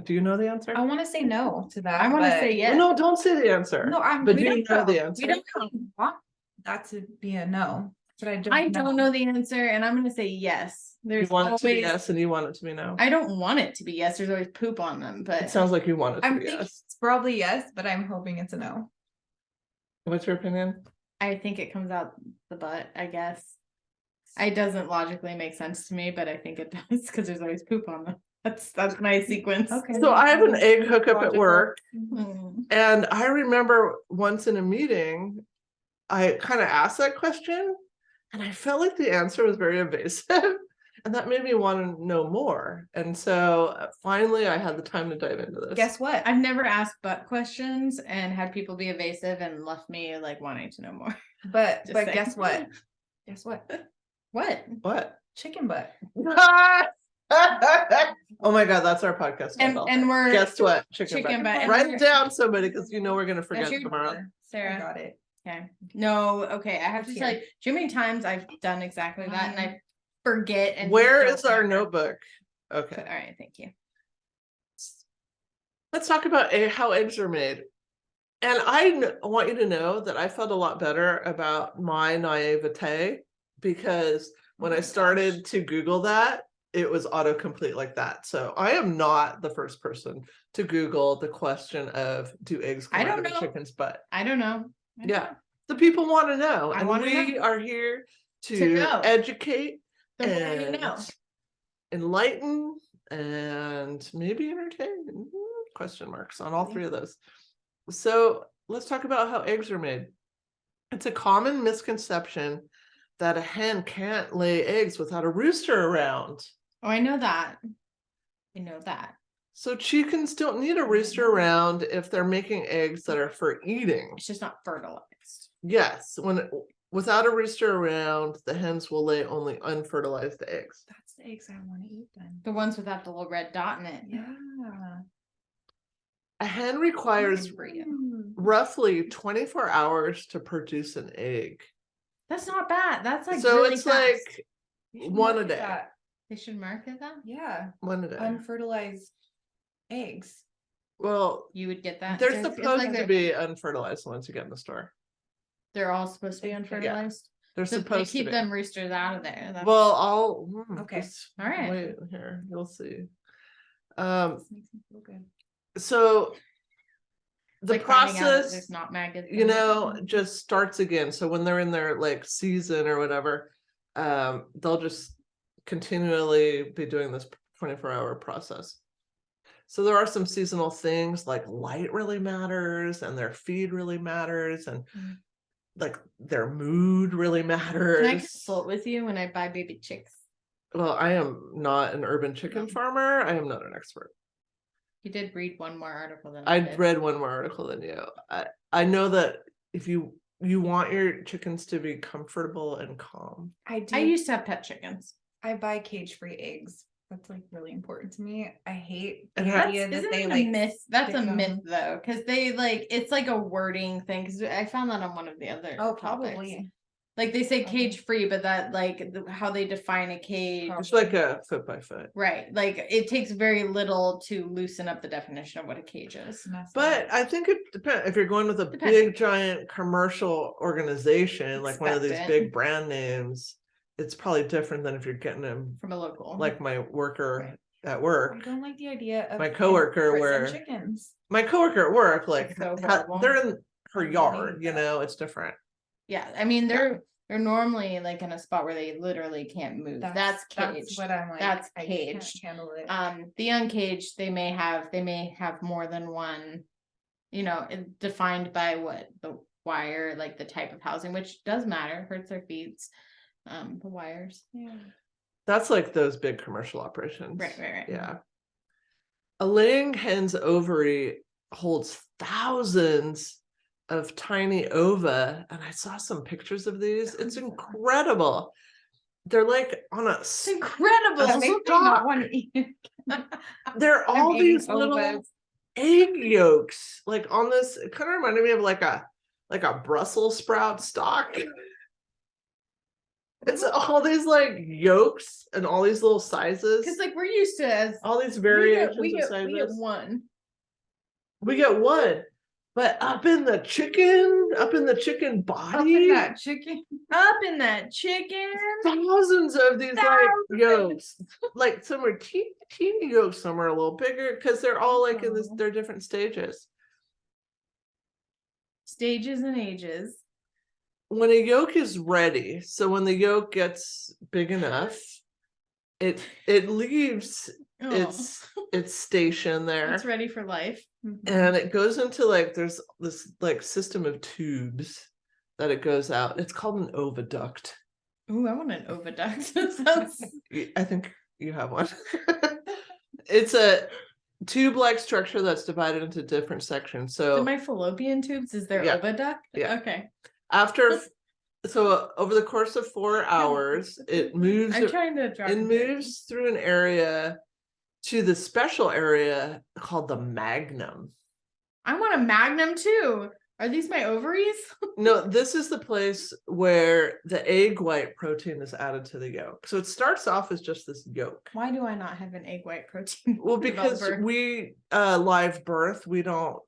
Do you know the answer? I want to say no to that. I want to but- say yes. Well, no, don't say the answer. No, but we do you don't know the know. answer? We don't want that to be a no, but I don't know the answer, and I'm gonna say yes. You There's want it to be always. yes and you want it to be no. I don't want it to be yes. There's always poop on them, It but sounds like you want it to I'm be thinking yes. it's probably yes, but I'm hoping it's a no. What's your opinion? I think it comes out the butt, I guess. It doesn't logically make sense to me, but I think it does because there's always poop on them. That's my sequence. Okay. So I have an egg hookup at Logical. work, Mm. and I remember once in a meeting, I kind of asked that question, and I felt like the answer was very evasive, and that made me want to know more. And so finally, I had the time to dive into this. Guess what? I've never asked butt questions and had people be evasive and left me like wanting to know more. But Just but saying. guess what? Guess what? What? What? Chicken butt. Oh my God, that's our podcast title. And we're Guess what? Chicken chicken butt. butt. And Write we're- it down, somebody, because you know we're gonna forget your- tomorrow. I Sarah. got it. Okay. No, okay. I have to It's tell here. you, too many times I've done exactly that and I forget and Where don't is our remember. notebook? All Okay, right, thank you. let's talk about how eggs are made. And I want you to know that I felt a lot better about my naivete, because when Oh I my started to Google that, it was autocomplete like that. So I am not the first person to Google the question of, do eggs come I out don't of a know. chicken's butt? I don't know. I don't Yeah, know. the people want to know, I and wanna we know. are here To to know. educate The more you and know. enlighten and maybe entertain, question marks on all three of those. So let's talk about how eggs are made. It's a common misconception that a hen can't lay eggs without a rooster around. Oh, I know that. I know that. So chickens don't need a rooster around if they're making eggs that are for eating. It's just not fertilized. Yes, without a rooster around, the hens will lay only unfertilized eggs. That's the eggs I want to eat then. The ones without the little red dot in it. Yeah. A hen requires Good for you. roughly 24 hours to produce an egg. That's not bad. That's like So really it's fast. like You should one a market day. that. They should market that. Yeah. One a day. Unfertilized eggs. Well, You would get that. they're It's supposed like to be unfertilized ones you get in the store. They're all supposed to be Yeah. unfertilized. They're So they supposed to keep be. them roosters out of there. That's- Well, I'll Okay. just All right. wait here. You'll see. This makes me feel good. So it's the like finding out that process, there's not maggots. you in it. know, just starts again. So when they're in their like season or whatever, they'll just continually be doing this 24-hour process. So there are some seasonal things like light really matters, and their feed really matters, and like their mood really matters. Can I consult with you when I buy baby chicks? Well, I am not an urban chicken No. farmer. I am not an expert. You did read one more article than I did. read one more article than you. I know that if you want your chickens to be comfortable and calm. I do. I used to have pet chickens. I buy cage-free eggs. That's like really important to me. I hate And the that's- idea that Isn't they it like a myth? That's a stick 'em. myth though, because they like it's like a wording thing. Because I found that on one of the other. Oh, topics. probably. Like they say Okay. cage free, but that like how they define a cage, It's like a foot by foot. right? Like it takes very little to loosen up the definition of what a cage is. But I think it depends. If you're going with a Depending. big giant commercial organization, like one of these Expect it. big brand names, it's probably different than if you're getting them From a local, like my worker Right. at I work. don't like the idea of My coworker frozen where- chickens. My coworker at work, like So ha- horrible. they're in her I yard, hate you that. know, it's different. yeah. I mean, they're normally like in a spot where they literally can't move. That's caged. That's what I'm like. That's I can't caged. handle it. The uncaged, they may have more than one, you know, defined by what the wire, like the type of housing, which does matter, hurts their feeds. The wires. Yeah. That's like those big commercial operations. Right. Yeah. A laying hen's ovary holds thousands of tiny ova, and I saw some pictures of these. It's incredible. They're like on a It's incredible. That's Makes me stop. not want to eat. they're all eating these little ovas. egg yolks, like on this. It kind of reminded me of like a Brussels sprout stalk. It's all these like yolks and all these little sizes, Because like we're used to as all these variations we of get sizes. one. We get one, but up in the chicken Up in body, that chicken. Up in that chicken. thousands of these like Thousands. yolks. Like some are teeny yolks, some are a little bigger because they're all like in this. Oh. They're different stages. Stages and ages. when a yolk is ready, so when the yolk gets big enough, it leaves Oh, its station there. it's ready for life. And it goes into like there's this like system of tubes that it goes out. It's called an oviduct. Ooh, I want an oviduct. That sounds. I think you have one. It's a tube-like structure that's divided into different sections. So In my fallopian tubes, is there Yeah. oviduct? Yeah. Okay. after so over the course of 4 hours, it moves I'm trying to drop it moves through an area to the special area called the magnum. I want a magnum too. Are these my ovaries? No, this is the place where the egg white protein is added to the yolk. So it starts off as just this yolk. Why do I not have an egg white protein? Well, because developer? we live birth, we don't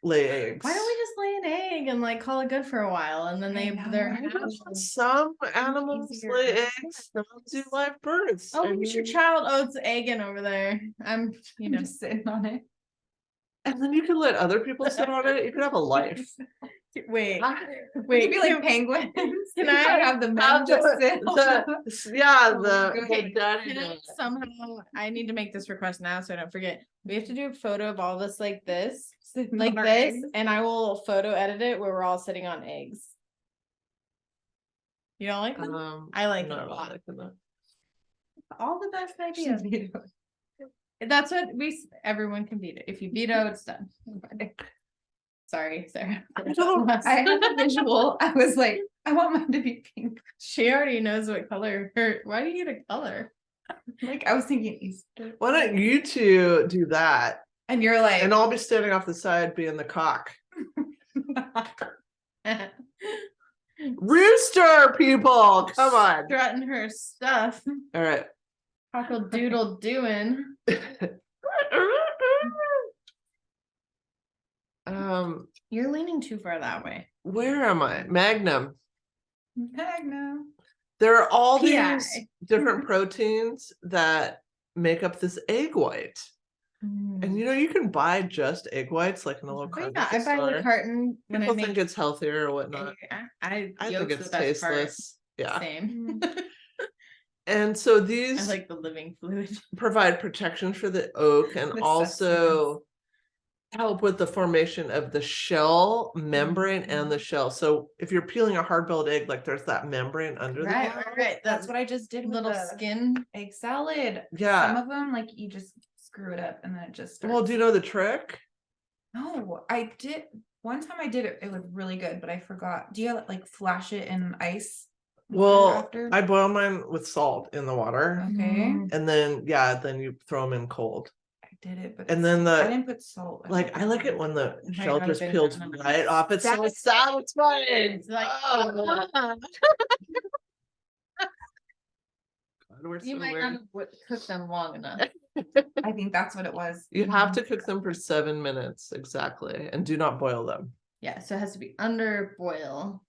lay eggs. Why don't we just lay an egg and like call it good for a while and then they're Some animals Easier. lay eggs, some do live births. oh, I look at your mean, child. Oh, it's egging over there. I'm I'm just sitting on it. and then you can let other people sit on it. You can have a life. wait. Wait, Wait, be like penguins. can You I have the men Have just the- sit on the- yeah, Oh, the Okay, daddy can I dog. somehow I need to make this request now so I don't forget. We have to do a photo of all of us like this, sitting like on our this, eggs. and I will photo edit it where we're all sitting on eggs. You don't like them? I like no, it a lot. liking that. All the best She's ideas. veto. That's what everyone can veto. If you veto, it's done. Sorry, Sarah. I don't- I had a visual. I was like, I want mine to be pink. She already knows what color her. Why do you get a color? Like I was thinking Easter. Why don't you two do that? And you're like, And I'll be standing off the side being the cock. Rooster people, come on. Strutting her stuff. All right. Cockle doodle doing. You're leaning too far that way. Where am I? Magnum. Magnum. There are all these PI. different proteins that make up this egg white. And you know, you can buy just egg whites like in a little Oh, carton yeah, I buy the store. carton when People I make. think it's healthier or whatnot. I I think yolk's it's the best part. tasteless. Yeah. Same. And so I these like the living fluid. provide protection for the oak and The also help with the formation of the shell membrane and the shell. So if you're peeling a hard-boiled egg, like there's that membrane under Right, the right, right. That's what I just did with little the skin. egg salad. Yeah. Some of them, like you just screw it up and then it just starts. Well, do you know the trick? No, I did. One time I did it. It was really good, but I forgot. Do you like flash it in ice? water Well, after? I boil mine with salt in the water. Okay. And then, yeah, then you throw them in cold. I did it, but And then I the, didn't put salt. like, I like it when the might shell not have just been peels done enough. right off. It's so satisfying. It's like, Oh. God, we're you so might weird. not have cooked them long enough. I think that's what it was. You have to cook them for 7 minutes exactly, and do not boil them. Yeah, so it has to be under boil.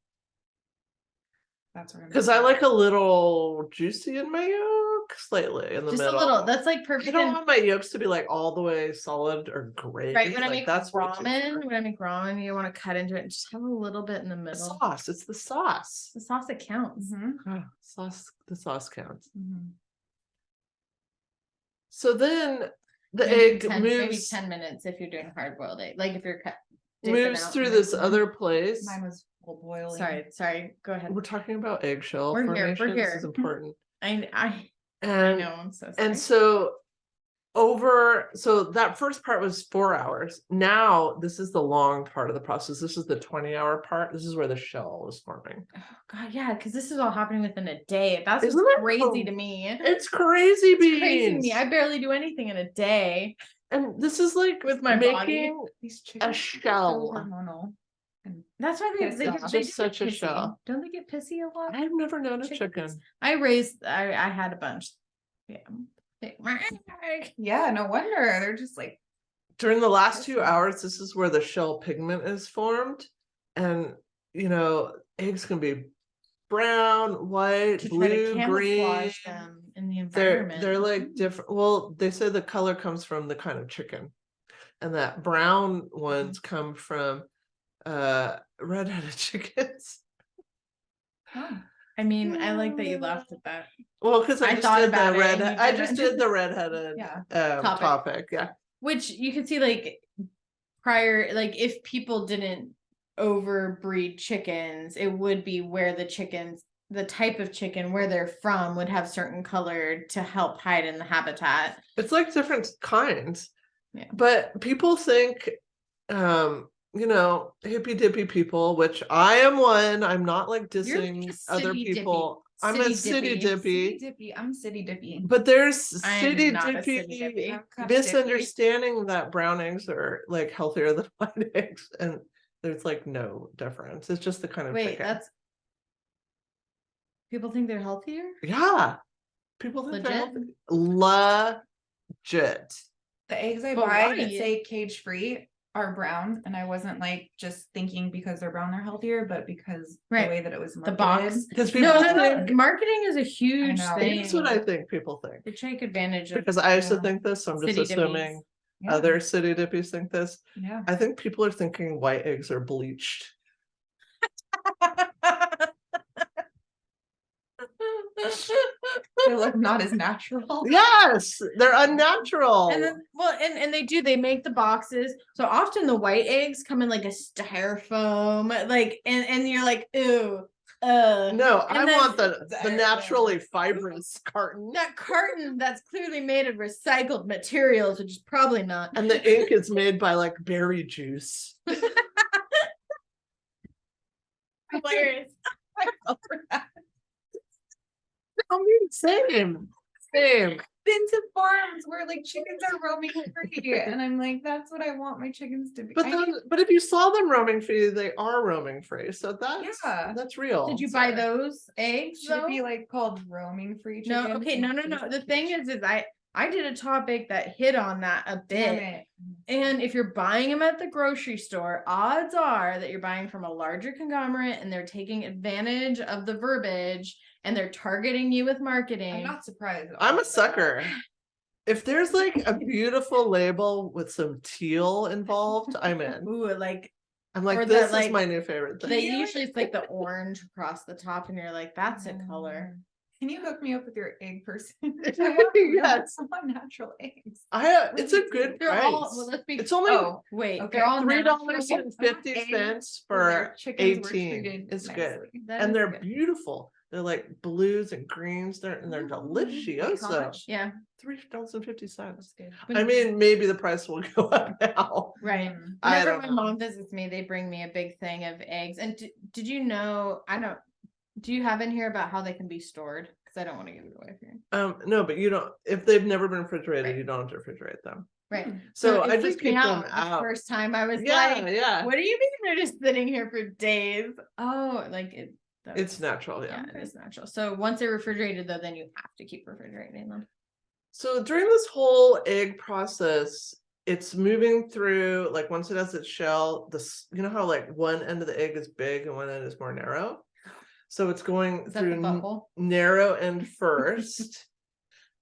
That's where. Because I like a little juicy in my yolk, slightly in the Just middle. a little. That's like I perfect. don't in- want my yolks to be like all the way solid or gray. Right, when I like, make that's way too ramen, hard. when I make ramen, you want to cut into it and just have a little bit in the The middle. sauce. It's the sauce. The sauce that counts. Mhm, Ah, sauce. The sauce counts. mhm. So then the Maybe egg 10, maybe moves 10 minutes if you're doing hard boiled egg. Like if you're dipping moves out through in this it. other place. Mine was full boiling. Sorry, go ahead. We're talking about eggshell We're here, formation. we're This is here. important. I And know, I'm so sorry. and so so that first part was 4 hours. Now this is the long part of the process. This is the 20-hour part. This is where the shell is forming. Oh, God, yeah, because this is all happening within a day. That's Isn't what's it crazy cr- to me. It's crazy It's beans. crazy to me. I barely do anything in a day. And this is like With my body. making These chickens are so shell. hormonal. And That's why Yes, they it's get just such a pissy. shell. Don't they get pissy a lot? I've never known a Chickens. chicken. I had a bunch. Yeah. yeah, no wonder they're just like During the last 2 Pissy. hours, this is where the shell pigment is formed. And you know, eggs can be brown, white, To try to blue, green. camouflage them in the They're environment. like different. Well, they say the color comes from the kind of chicken, and that brown ones come from redheaded chickens. I mean, I like that you laughed at that. Well, because I I just thought did about the it and red. you I just didn't. did the redheaded Yeah. topic. Yeah. Which you can see like prior, like if people didn't overbreed chickens, it would be where the chickens, the type of chicken where they're from would have certain color to help hide in the habitat. It's like different kinds. Yeah. But people think, you know, hippy dippy people, which I am one. I'm not like dissing just other city dippy. people. I'm a City city dippy. dippy. Dippy. I'm city dippy. But there's I'm city not a city dippy dippy. I'm couch misunderstanding that brown eggs are like healthier than white eggs, and there's like no difference. It's just the kind of Wait, chicken. that's people think they're healthier? Yeah. People think they're Legit? healthy. Legit. The eggs I But buy why? that say cage free are brown, and I wasn't like just thinking because they're brown they're healthier, but because Right. the way that it was The marketed. box. Because people No. think, Marketing is a huge know. thing. that's what I think people think. They take advantage of Because I used to Yeah. think this, so I'm just city assuming Yeah. other city dippies think this. Yeah. I think people are thinking white eggs are bleached. They look not as natural. Yes, they're unnatural. And then, well, and they do, they make the boxes. So often the white eggs come in like a styrofoam, like, and you're like, ooh, No, I and then- want the naturally fibrous carton. that carton that's clearly made of recycled materials, which is probably not. And the ink is made by like berry juice. Hilarious. I mean, same. Been to farms where like chickens are roaming free, and I'm like, that's what I want my chickens to be. But I then, need- but if you saw them roaming free, they are roaming free. So Yeah. that's real. Did you buy those eggs? should it be though? like called roaming free No, chicken? okay, no. The thing is I did a topic that hit on that a Damn bit. it. And if you're buying them at the grocery store, odds are that you're buying from a larger conglomerate and they're taking advantage of the verbiage and they're targeting you with I'm marketing. not surprised. I'm a sucker. If there's like a beautiful label with some teal involved, I'm in. Ooh, like I'm Or like, the, this is like, my new favorite thing. they usually it's like the orange across the top, and you're like, that's a color. Can you hook me up with your egg person? Yes. I want natural eggs. It's a good They're price. all well, let's be It's only Oh, wait, okay. they're all $3.50 for chickens were 18. treated It's nicely. good. That And is they're good. beautiful. They're like blues and greens. They're Wait, how delicioso. much? Yeah, $3.50. That's good. I mean, maybe the price will go up now. right. Mm. I Whenever don't my know. mom visits me, they bring me a big thing of eggs. And did you know? Do you have in here about how they can be stored? Because I don't want to give it away for you. No, but you don't, if they've never been refrigerated, Right. you don't have to refrigerate them. Right. Hmm. So it I just freaked me keep them the out. first time I was Yeah, like, yeah. what do you mean they're just sitting here for days? Oh, like it. It's natural, yeah. Yeah, it is natural. So once they're refrigerated, though, then you have to keep refrigerating them. So during this whole egg process, it's moving through, like once it has its shell, you know how like one end of the egg is big and one end is more narrow? So it's going Is that the through butthole? narrow end first.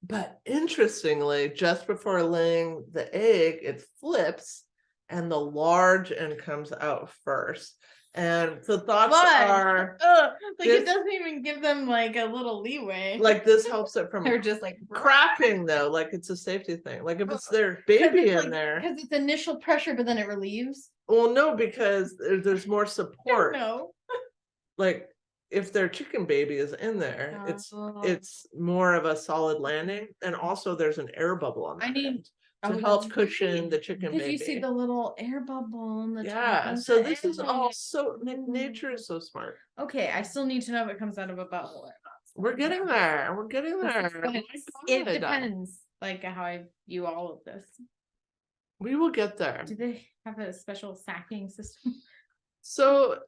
But interestingly, just before laying the egg, it flips and the large end comes out first. And the thoughts What? are Ugh, like this- it doesn't even give them like a little leeway. like this helps it from They're just like cracking though, like it's a safety thing. Like if it's their baby in there. Because it's initial pressure, but then it relieves. Well, no, because there's more support. No. Like if their chicken baby is in there, Oh. it's more of a solid landing, and also there's an air bubble on I that need- end Oh, to help that's cushion right. the chicken Because baby. you see the little air bubble on the top Yeah, of so the this is all egg. so nature is so smart. Okay, I still need to know if it comes out of a butthole or not. We're getting there. We're getting there. Oh my It God. depends, like how I view all of this. We will get there. Do they have a special sacking system? So,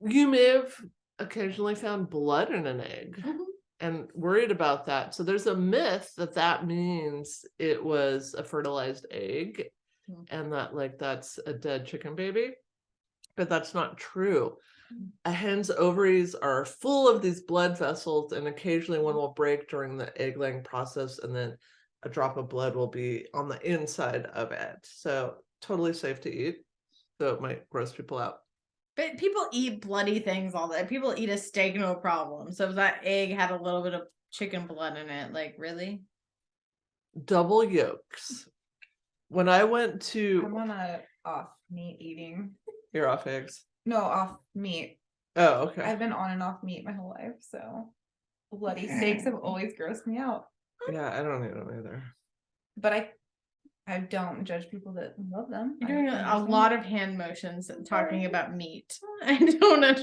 you may have occasionally found blood in an egg and worried about that. So there's a myth that means it was a fertilized egg Hmm. and that like that's a dead chicken baby. But that's not true. A hen's ovaries are full of these blood vessels, and occasionally one will break during the egg laying process, and then a drop of blood will be on the inside of it. So totally safe to eat, though it might gross people out. But people eat bloody things all day. People eat a steak, no problem. So if that egg had a little bit of chicken blood in it, like really? Double yolks. When I went I'm to, on a off meat eating. you're off eggs. No, off meat. Oh, okay. I've been on and off meat my whole life, so bloody steaks have always grossed me out. Yeah, I don't eat them either. But I don't judge people that love them. You're I doing a understand. lot of hand motions and talking about meat. I don't know.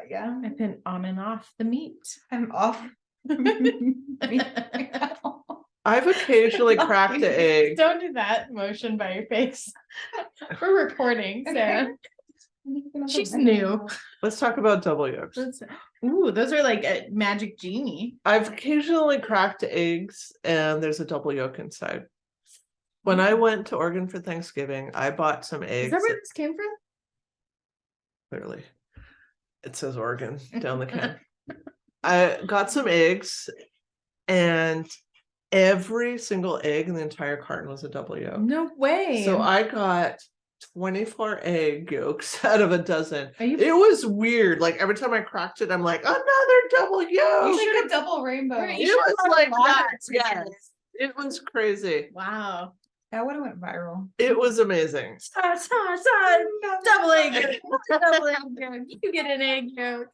Yeah, I've been on and off the meat. I'm off. I've occasionally cracked an egg. Don't do that motion by your face. We're recording, Sarah. She's new. Let's talk about double yolks. Ooh, those are like a magic genie. I've occasionally cracked eggs and there's a double yolk inside. When I went to Oregon for Thanksgiving, I bought some Is eggs. that where this came from? Clearly, it says Oregon down the can. I got some eggs, and every single egg in the entire carton was a double yolk. No way. So I got 24 egg yolks out of a dozen. Are you- It was weird. Like every time I cracked it, I'm like, another double You yolk. should a double rainbow. Right, It you should've was bought like a lot that. of Yes. eggs. It was crazy. Wow. That would have went viral. It was amazing. Double egg yolk. Double egg yolk. You get an egg yolk.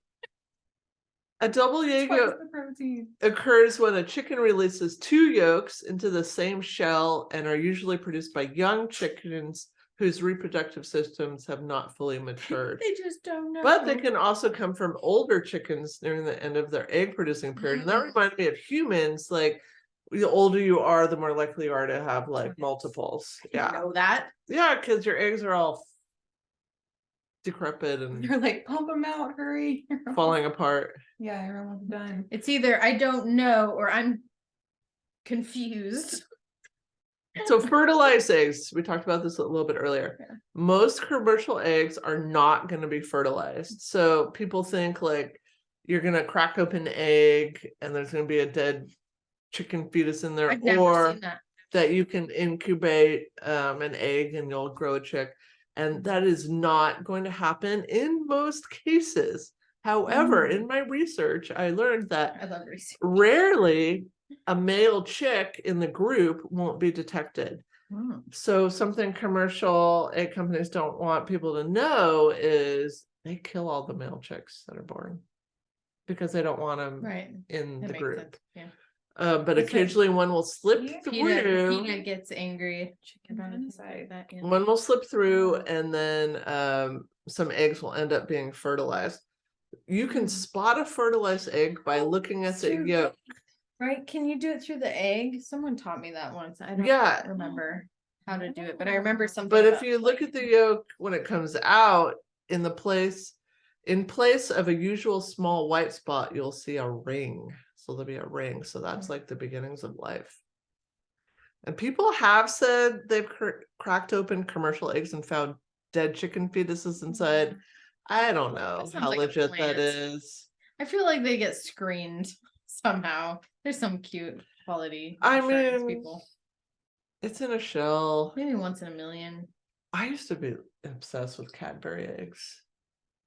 A double egg Twice yolk the protein. occurs when a chicken releases two yolks into the same shell and are usually produced by young chickens whose reproductive systems have not fully matured. They just don't know. But they can also come from older chickens nearing the end of their egg producing period. And that reminded me of humans. Like the older you are, the more likely you are to have like multiples. You Yeah. know that. Yeah, because your eggs are all decrepit and They're like, pump them out, hurry. falling apart. Yeah, everyone's done. It's either I don't know or I'm confused. So fertilized eggs, we talked about this a little bit earlier. Yeah. Most commercial eggs are not going to be fertilized. So people think like you're going to crack open an egg and there's going to be a dead chicken fetus in there, I've never or seen that. that you can incubate an egg and you'll grow a chick. And that is not going to happen in most cases. However, in my research, I learned that I love research. rarely a male chick in the group won't be detected. So something commercial egg companies don't want people to know is they kill all the male chicks that are born because they don't want them Right. in That the makes group. sense. Yeah. But That's like- occasionally one will slip Peanut, through. Peanut gets angry. Chicken about it, things Inside. like that. Yeah. One will slip through, and then some eggs will end up being fertilized. You can spot a fertilized egg by looking at the True. yolk. Right? Can you do it through the egg? Someone taught me that once. I don't Yeah. remember how to do it, but I remember something. But if about, you look at the yolk when it comes out, in place of a usual small white spot, you'll see a ring. So there'll be a ring. So that's like the beginnings of life. And people have said they've cracked open commercial eggs and found dead chicken fetuses inside. I don't know That sounds how like a legit that plant. is. I feel like they get screened somehow. There's some cute quality. I insurance mean, people. It's in a shell. Maybe once in a million. I used to be obsessed with Cadbury eggs.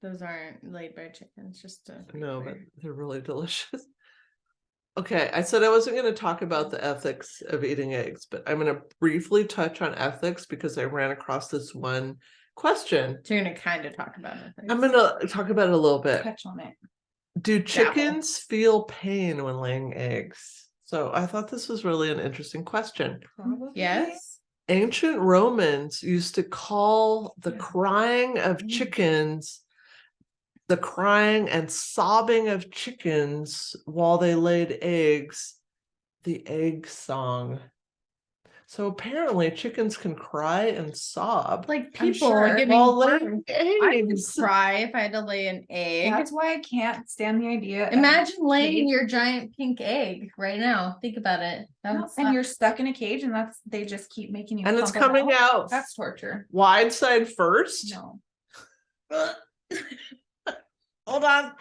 Those aren't laid by chickens, just to be No, but clear. they're really delicious. Okay, I said I wasn't going to talk about the ethics of eating eggs, but I'm going to briefly touch on ethics because I ran across this one question. So you're gonna kind of talk about it. I'm going to talk about it a little bit. Touch on it. Do chickens feel pain when laying eggs? So I thought this was really an interesting question. Probably. Yes. Ancient Romans used to call the Yeah. crying of Mm. chickens, the crying and sobbing of chickens while they laid eggs, the egg song. So apparently chickens can cry and sob Like I'm people sure. giving while birth. laying I would eggs. cry if I had to lay an egg. That's why I can't stand the idea. of Imagine laying cage. your giant pink egg right now. Think about it. That would No, suck. and you're stuck in a cage, and they just keep making you. And it's pump 'em coming out That's torture. wide side first. No. Hold on.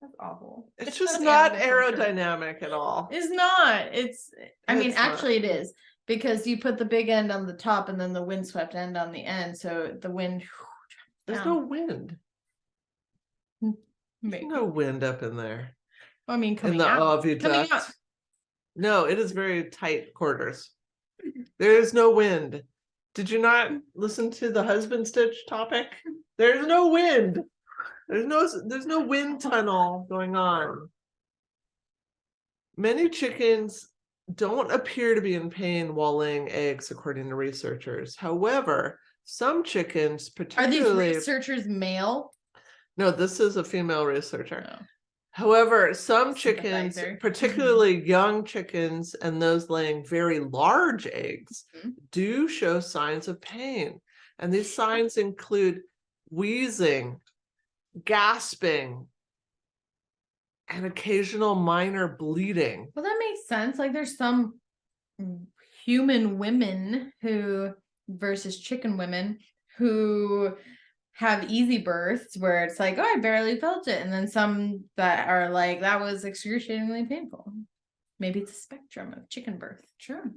That's awful. It's It's just not not animal torture. aerodynamic at all. It's not. I mean, It's not. actually it is because you put the big end on the top and then the windswept end on the end. So the wind There's Yeah. no wind. There's Maybe. no wind up in there. I mean, In coming the out. Coming out. oviduct. No, it is very tight quarters. There is no wind. Did you not listen to the husband stitch topic? There's no wind. There's no wind tunnel going on. Many chickens don't appear to be in pain while laying eggs, according to researchers. However, some chickens, Are these particularly researchers male? no, this is a female researcher. No. However, some chickens, Sympathizer. particularly young chickens and those laying very large eggs, Mhm. do show signs of pain. And these signs include wheezing, gasping, and occasional minor bleeding. Well, that makes sense. Like there's some human women who versus chicken women who have easy births where it's like, oh, I barely felt it. And then some that are like, that was excruciatingly painful. Maybe it's a spectrum of chicken birth. True.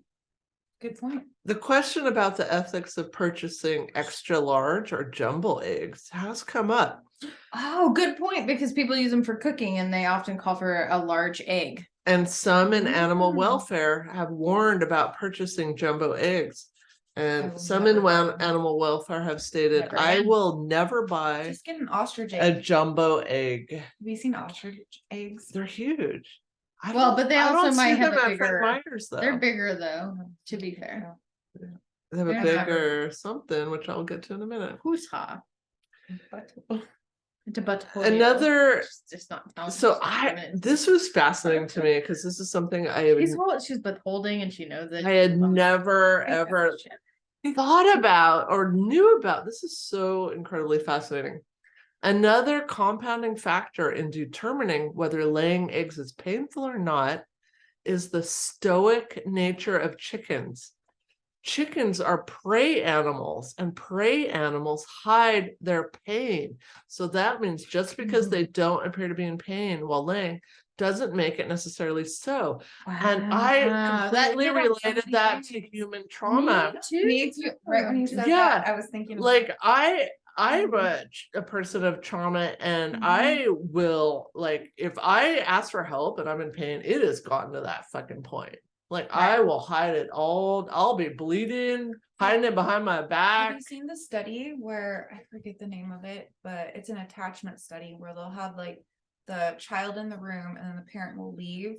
Good point. The question about the ethics of purchasing extra large or jumbo eggs has come up. Oh, good point. Because people use them for cooking and they often call for a large egg. And some in animal Mm. welfare have warned about purchasing jumbo eggs. I And will some never in buy one. animal welfare have stated, Never I again. will never buy Just get an ostrich a egg. jumbo egg. Have you seen ostrich eggs? They're huge. I Well, don't- but they I don't also see might have them a at bigger- Fred Meyer's, though. They're bigger though, to be fair. They have a they're not- bigger something, which I'll get to in a minute. Who's ha? But To but Another, just not telling so us what it is. this was fascinating to me because this is something She's withholding and she knows it. I had never ever thought about or knew about. This is so incredibly fascinating. Another compounding factor in determining whether laying eggs is painful or not is the stoic nature of chickens. Chickens are prey animals, and prey animals hide their pain. So that means just because they don't appear to be in pain while laying doesn't make it necessarily so. And I Wow, completely hit on so related many that to things. human trauma. Me too. me too. Right when you said Yeah. that, I was thinking of Like I'm a person of trauma, and I will, like, if I ask for help and I'm in pain, it has gotten to that fucking point. Like I will hide it all. I'll be bleeding, hiding it behind my Have back. you seen the study where I forget the name of it, but it's an attachment study where they'll have like the child in the room and then the parent will leave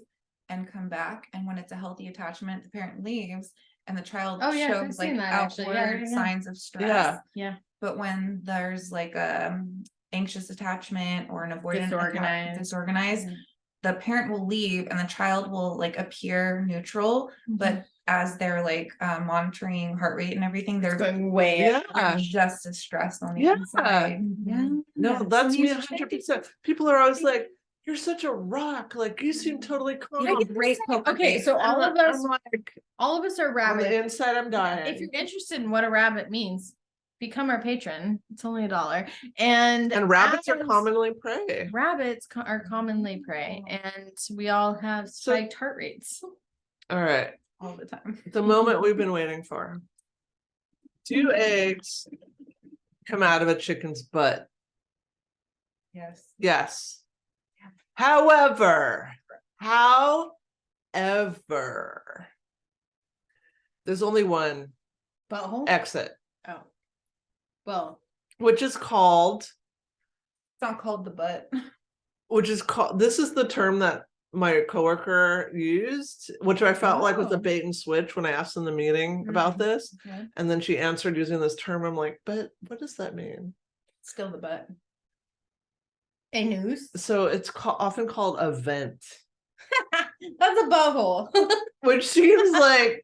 and come back. And when it's a healthy attachment, the parent leaves and the child Oh, yes, I've shows like seen that, actually. Yeah, outward yeah, yeah. signs of stress. Yeah. Yeah. But when there's like a anxious attachment or an avoidant Disorganized. disorganized, Mhm. the parent will leave and the child will like appear neutral, but as they're like monitoring heart rate and everything, they're going way Yeah. they're just as stressed on the Yeah. inside. Yeah. No, So that's me these 100%. People are always like, you're such a rock. Like you seem totally calm. You have a great poker Okay, face. so all of I'm us, like, all of us are on rabbits. the inside, I'm If dying. you're interested in what a rabbit means, become our patron. It's only $1. And rabbits are as- commonly prey. Rabbits are commonly prey, and we all have So- spiked heart rates All right. all the time. The moment we've been waiting for. 2 eggs come out of a chicken's butt. Yes. Yes. However, there's only one butthole. exit, Oh, well, which is called, It's not called the butt. this is the term that my coworker used, which I felt like was a Oh. bait and switch when I asked in the meeting about Mm. this. Okay. And then she answered using this term. I'm like, but what does that mean? Still the butt. a noose. So it's often called a vent, That's a butthole. which seems like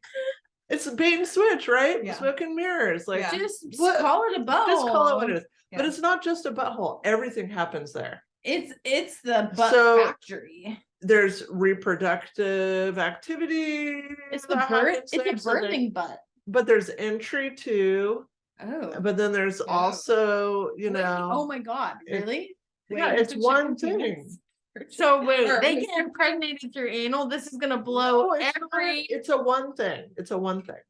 it's a bait and switch, right? Yeah. Smoke and mirrors. Like, Yeah. Just What- call it a butthole. just call it what it is. But Yeah. it's not just a butthole. Everything happens there. It's the butt So- factory. There's reproductive activity. It's the that birth. happens It's there, a so there- birthing butt. But there's entry too. Oh. But then there's Oh. also, you Wait, know, oh my God! it- Really? yeah, Wait, it's it's a one chicken thing. penis? So wait, Or- they get impregnated through anal. This is gonna blow No, it's not. every. It's a one thing. It's a one thing.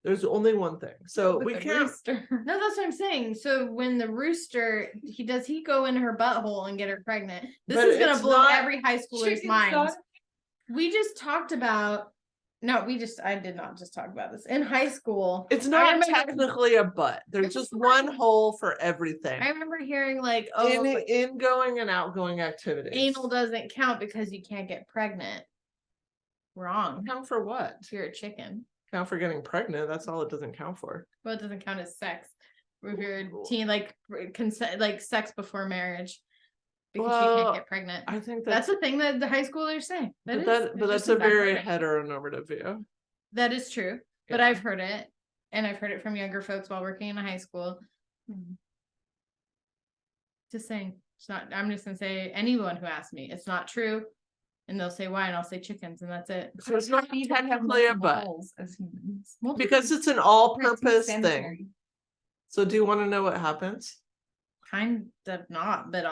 There's only one thing. So With we the can't. rooster. No, that's what I'm saying. So when the rooster, does he go in her butthole and get her pregnant? This But is gonna it's blow not- every high schooler's Chicken mind. sauce. We just talked about, no, I did not just talk about this. In high school. It's I not remember- technically a butt. There's just one hole for everything. I remember hearing like, oh, In but ingoing and outgoing activities. anal doesn't count because you can't get pregnant. Wrong. Count for what? You're a chicken. Count for getting pregnant. That's all it doesn't count for. Well, it doesn't count as sex. If you're a teen, like consent, like sex before marriage. Because you Well, can't get pregnant. I think That's that's the thing that the high schoolers say. but is- that it's but that's just a exactly very right. heteronormative view. That is true, but Yeah. I've heard it, and I've heard it from younger folks while working in a high school. Just saying, it's not. I'm just gonna say anyone who asks me, it's not true, and they'll say why, and I'll say chickens, and that's it. So it's not technically a butt As humans. because it's an all-purpose thing. So do you want to know what happens? Kind of not, but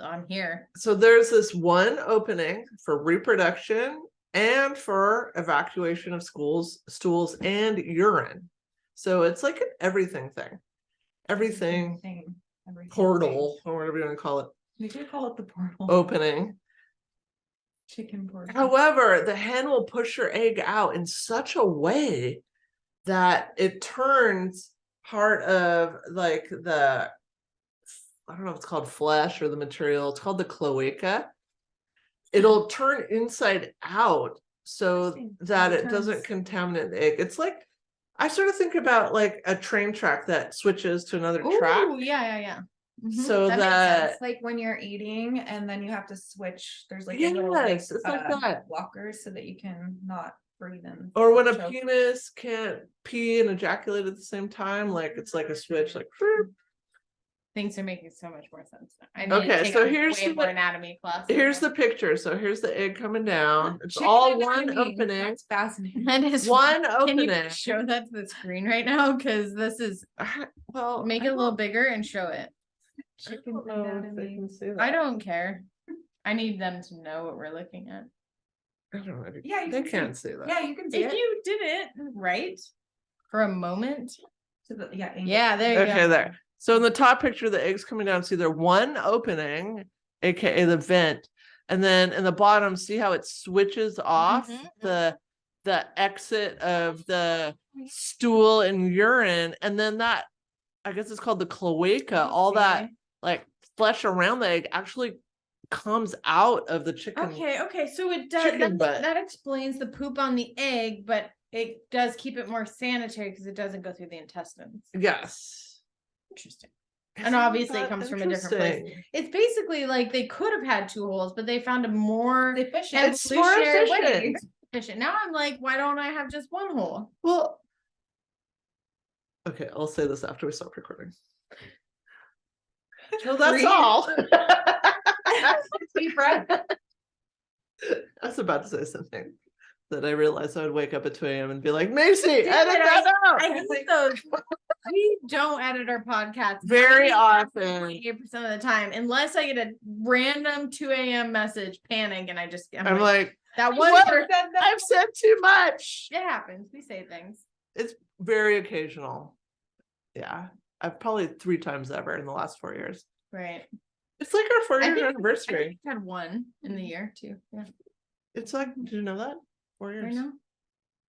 I'm here. So there's this one opening for reproduction and for evacuation of stools and urine. So it's like an everything thing. Everything portal or whatever you want to call it, We could call it the portal. opening. Chicken portal. However, the hen will push her egg out in such a way that it turns part of like the, I don't know if it's called flesh or the material, it's called the cloaca. It'll turn inside out so Interesting. that So it it doesn't turns- contaminate the egg. It's like, I sort of think about like a train track that switches to another track. Ooh, yeah. Mhm. So That makes that, sense, like when you're eating and then you have to switch, there's like a little like, yes, it's like that. walkers so that you can not breathe in. Or when a choke. penis can't pee and ejaculate at the same time, like it's like a switch, like. "Vroom." Things are making so much more sense now. I need Okay, to take so a here's way the- more anatomy class. Here's the picture. So here's the egg coming down. It's Chicken all one anatomy. opening. That's fascinating. That is One Can you opening. show that to the screen right now? Because this is Well, make I it a little don't- bigger and show it. I Chicken don't know if they anatomy. can see that. I don't care. I need them to know what we're looking at. I don't know. Yeah, you They can see can't see that. Yeah, you can see If it. you did it right for a moment. To the, yeah. Yeah, there you Okay, go. there. So in the top picture, the egg's coming down. See, there one opening, aka the vent, and then in the bottom, see how it switches off Mhm. the exit of the stool and urine, and then that, I guess it's called the cloaca. All that like flesh around the egg actually comes out of the chicken. Okay, so it does Chicken butt. that explains the poop on the egg, but it does keep it more sanitary because it doesn't go through the intestines. Yes. Interesting. Isn't obviously it that comes from a different place. interesting? It's basically like they could have had two holes, but they found a more Efficient. It's more evolutionary way. efficient. Efficient. Now I'm like, why don't I have just one hole? Well, okay, I'll say this after we stop recording. So that's Breathe. all. Deep breath. I was about to say something that I realized I would wake up at 2 a.m. and be like, Macy, Damn edit it, that out. I hate those. We don't edit our podcast Very 98% often. of the time, unless I get a random 2 a.m. message, panic, and I'm like, that one what? person. I've said too much. It happens. We say things. It's very occasional. Yeah. I've probably 3 times ever in the last 4 years. Right. It's like our 4 I year think anniversary. I had one in the year too. Yeah. It's like, did you know that? 4 I years. know.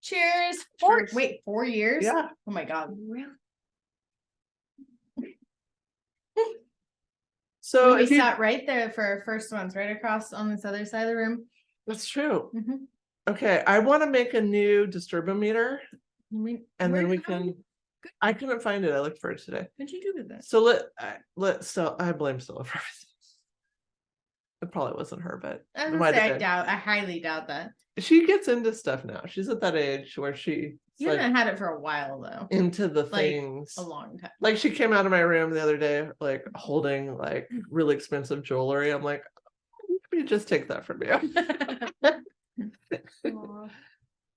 Cheers. Cheers. Wait, 4 years? Yeah. Oh my god. So And we if you, sat right there for our first ones, right across on this other side of the room. that's true. Mhm. Okay, I want to make a new disturbometer and Where'd then we it go? can. I couldn't find it. I looked for it today. What'd you do with it? So I blame Stella for everything. It probably wasn't her, but I it was might gonna say, have been. I highly doubt that. She gets into stuff now. She's at that age where she's You like haven't had it for a while though. into the like, things. A long time. Like she came out of my room the other day, like holding like really expensive jewelry. I'm like, let me just take that from you.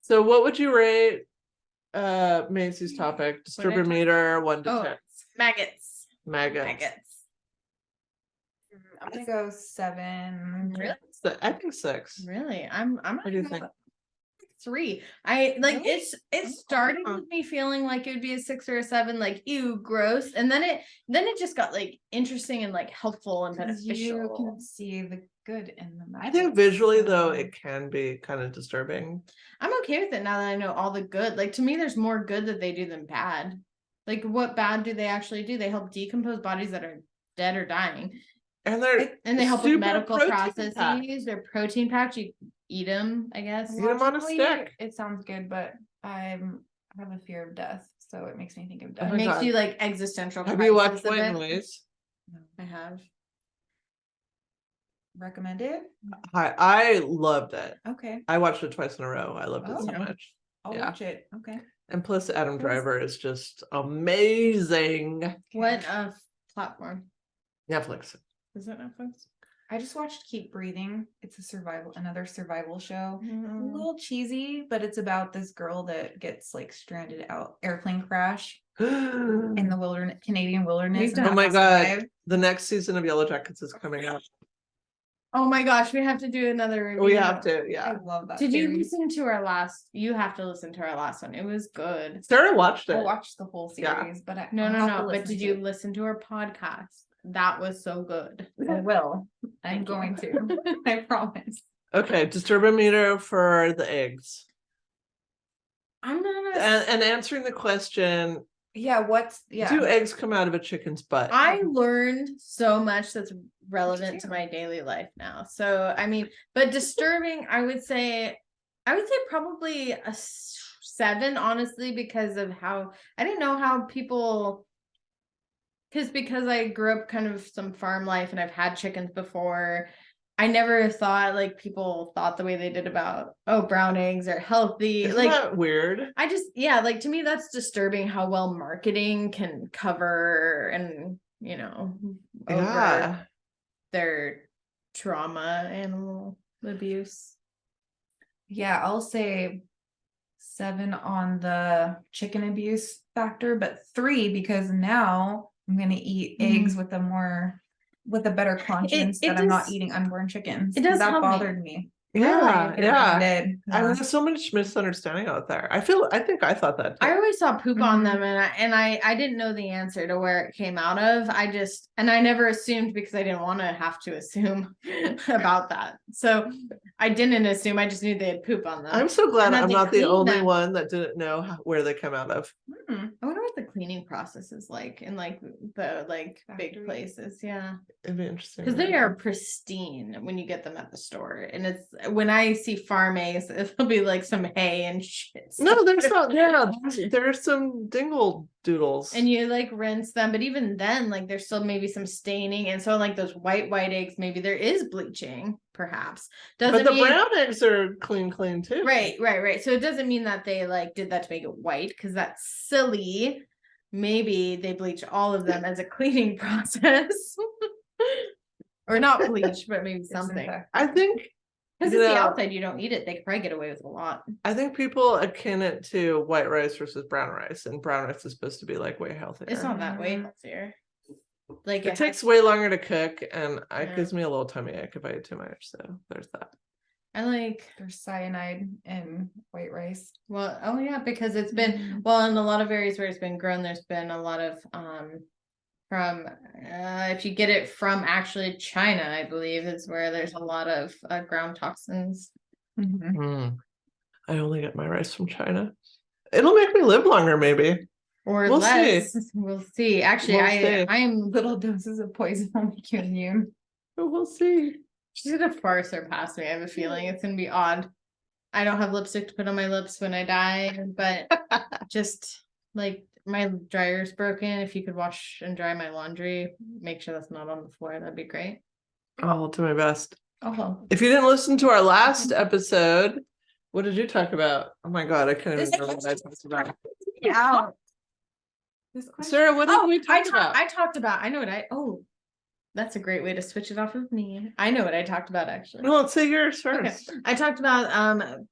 So what would you rate Macy's topic? Disturbometer 1 to Oh, 10. maggots. Maggots. Maggots. I'm gonna go 7. Really? I think 6. Really? I'm What do you think? 3. I like Really? it started Huh. with me feeling like it would be a 6 or a 7, like ew, gross. And then it just got like interesting and like helpful and 'Cause you beneficial. can see the good in them. I think visually though, it can be kind of disturbing. I'm okay with it now that I know all the good. Like to me, there's more good that they do than bad. Like what bad do they actually do? They help decompose bodies that are dead or dying. And they're And they help with super medical protein processes. packed. They're protein packed. You eat them, I guess. Eat 'em on a Logically, stick. It sounds good, but I have a fear of death, so it makes me think of Oh death. my It makes God. you like existential. Have you watched crisis a White bit. Noise? I have. Recommended? I loved it. Okay, I watched it twice in a row. I loved it so Oh. much. I'll Yeah. watch it. Okay. And plus Adam What is Driver is just amazing. What platform? Netflix. Is it Netflix? I just watched Keep Breathing. It's another survival show. A Mm. little cheesy, but it's about this girl that gets like stranded airplane crash in the Canadian wilderness. We've and done- has Oh my to God. survive. The next season of Yellow Jackets is coming out. Oh my gosh, we have to do another review. We have to, I yeah. love that. Did you series. listen to our last? You have to listen to our last one. It was good. Sarah watched I it. watched the whole Yeah. series, but No, I'll no, have to no. But listen did to you it. listen to our podcast? That was so good. I will. I'm Thank you. going to. I promise. Okay, disturbometer for the eggs. I'm not a And answering the question, Yeah. do eggs come out of a chicken's butt? I learned so much that's relevant to too. my daily life now. So, I mean, but disturbing, I would say probably a 7, honestly, because of how I didn't know how people, because I grew up kind of some farm life and I've had chickens before. I never thought like people thought the way they did about, oh, brown eggs are healthy. Isn't Like that weird? I just, yeah, like to me, that's disturbing how well marketing can cover and, over Yeah. their trauma, animal abuse. Yeah, I'll say 7 on the chicken abuse factor, but 3 because now I'm gonna eat eggs with a better conscience it that I'm not does- eating unborn chickens. it does 'cause that help me. bothered me. Yeah, It yeah. really did. I mean, Yeah. there's so much misunderstanding out there. I think I thought that I too. always saw poop on Mhm. them and I didn't know the answer to where it came out of. I never assumed because I didn't want to have to assume about that. So I didn't assume, I just knew they had poop on them. I'm so glad And that I'm they not the clean only them. one that didn't know where they come out of. Hmm. I wonder what the cleaning process is like in like the big Factory. places. Yeah. It'd be interesting. Because they are pristine when you get them at the store. And it's when I see farm eggs, it'll be like some hay and shit. No, there's not. Yeah, there's some dingle doodles. And you like rinse them, but even then, like there's still maybe some staining. And so like those white eggs, maybe there is bleaching, perhaps. But Doesn't the mean brown eggs are clean too. right. So it doesn't mean that they like did that to make it white, because that's silly. Maybe they bleach all of them as a cleaning process. Or not bleach, but maybe something. Disinfect. I think Because You it's the know- outside, you don't eat it. They could probably get away with a lot. people akin it to white rice versus brown rice, and brown rice is supposed to be like way healthier. It's not that way Mhm. healthier. Like It takes way longer to cook, and it Yeah. gives me a little tummy ache if I eat too much. So there's that. I like, There's cyanide in white rice. well, oh yeah, because it's been, well, in a lot of areas where it's been grown, there's been a lot of from if you get it from actually China, I believe is where there's a lot of ground toxins. Mhm. Mm. I only get my rice from China. It'll make me live longer, maybe. Or We'll see. less. We'll see. Actually, We'll see. I'm Little doses of poison will make you immune. But we'll see. she's gonna far surpass me. I have a feeling it's gonna be odd. I don't have lipstick to put on my lips when I die, but just like my dryer's broken. If you could wash and dry my laundry, make sure that's not on the floor. That'd be great. I'll do my best. Oh, If you didn't listen to our last episode, what did you talk about? Oh my God, I can't even This remember what I talked about. Yeah. Sarah, what did we talk about? I talked about. I know what that's a great way to switch it off of me. I know what I talked about actually. Well, let's say yours Okay. first. I talked about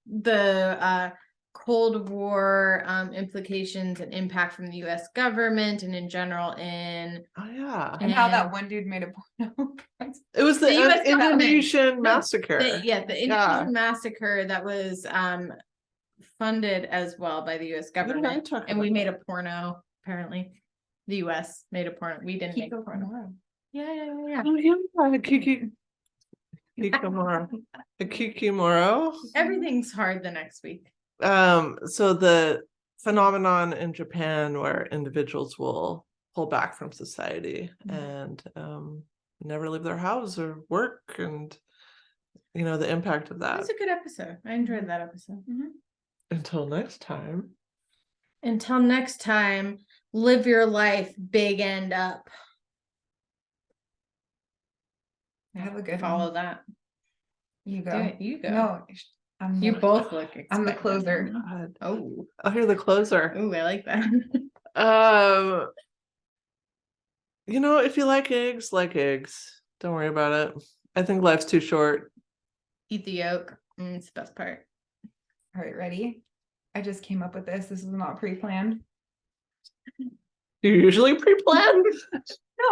the Cold War implications and impact from the US government and in general in Oh yeah. and how that and one dude made a porno. It was the The US government. Indonesian No, massacre. the Indonesian massacre that was funded as well by the US government. talk And we about made a porno, apparently. The US made a porno. We didn't make a porno. Yeah. Oh, yeah, Kiki. Kikomoro. A Kikimoro. Everything's hard the next week. So the phenomenon in Japan where individuals will pull back from society and never leave their house or work, and the impact of that. That's a good episode. I enjoyed that episode. Until next time. Until next time, live your life big and up. Have a good Follow one. that. You Do go. it. You go. No, You both look I'm the expectant. closer. God. Oh. I'll hear the closer. Oh, I like that. If you like eggs, don't worry about it. I think life's too short. Eat the yolk. It's the best part. All right, ready? I just came up with this. This was not pre-planned. You usually pre-plan.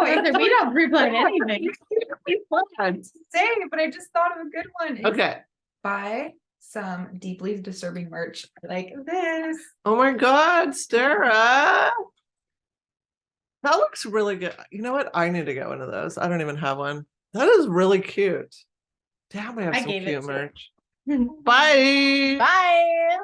No, We don't pre-plan anything. Pre-planned. say, but I just thought of a good one. It's Okay. buy some deeply disturbing merch like this. Oh my God, Stara. That looks really good. You know what? I need to get one of those. I don't even have one. That is really cute. Damn, I have I some gave it cute to merch. you. Bye. Bye.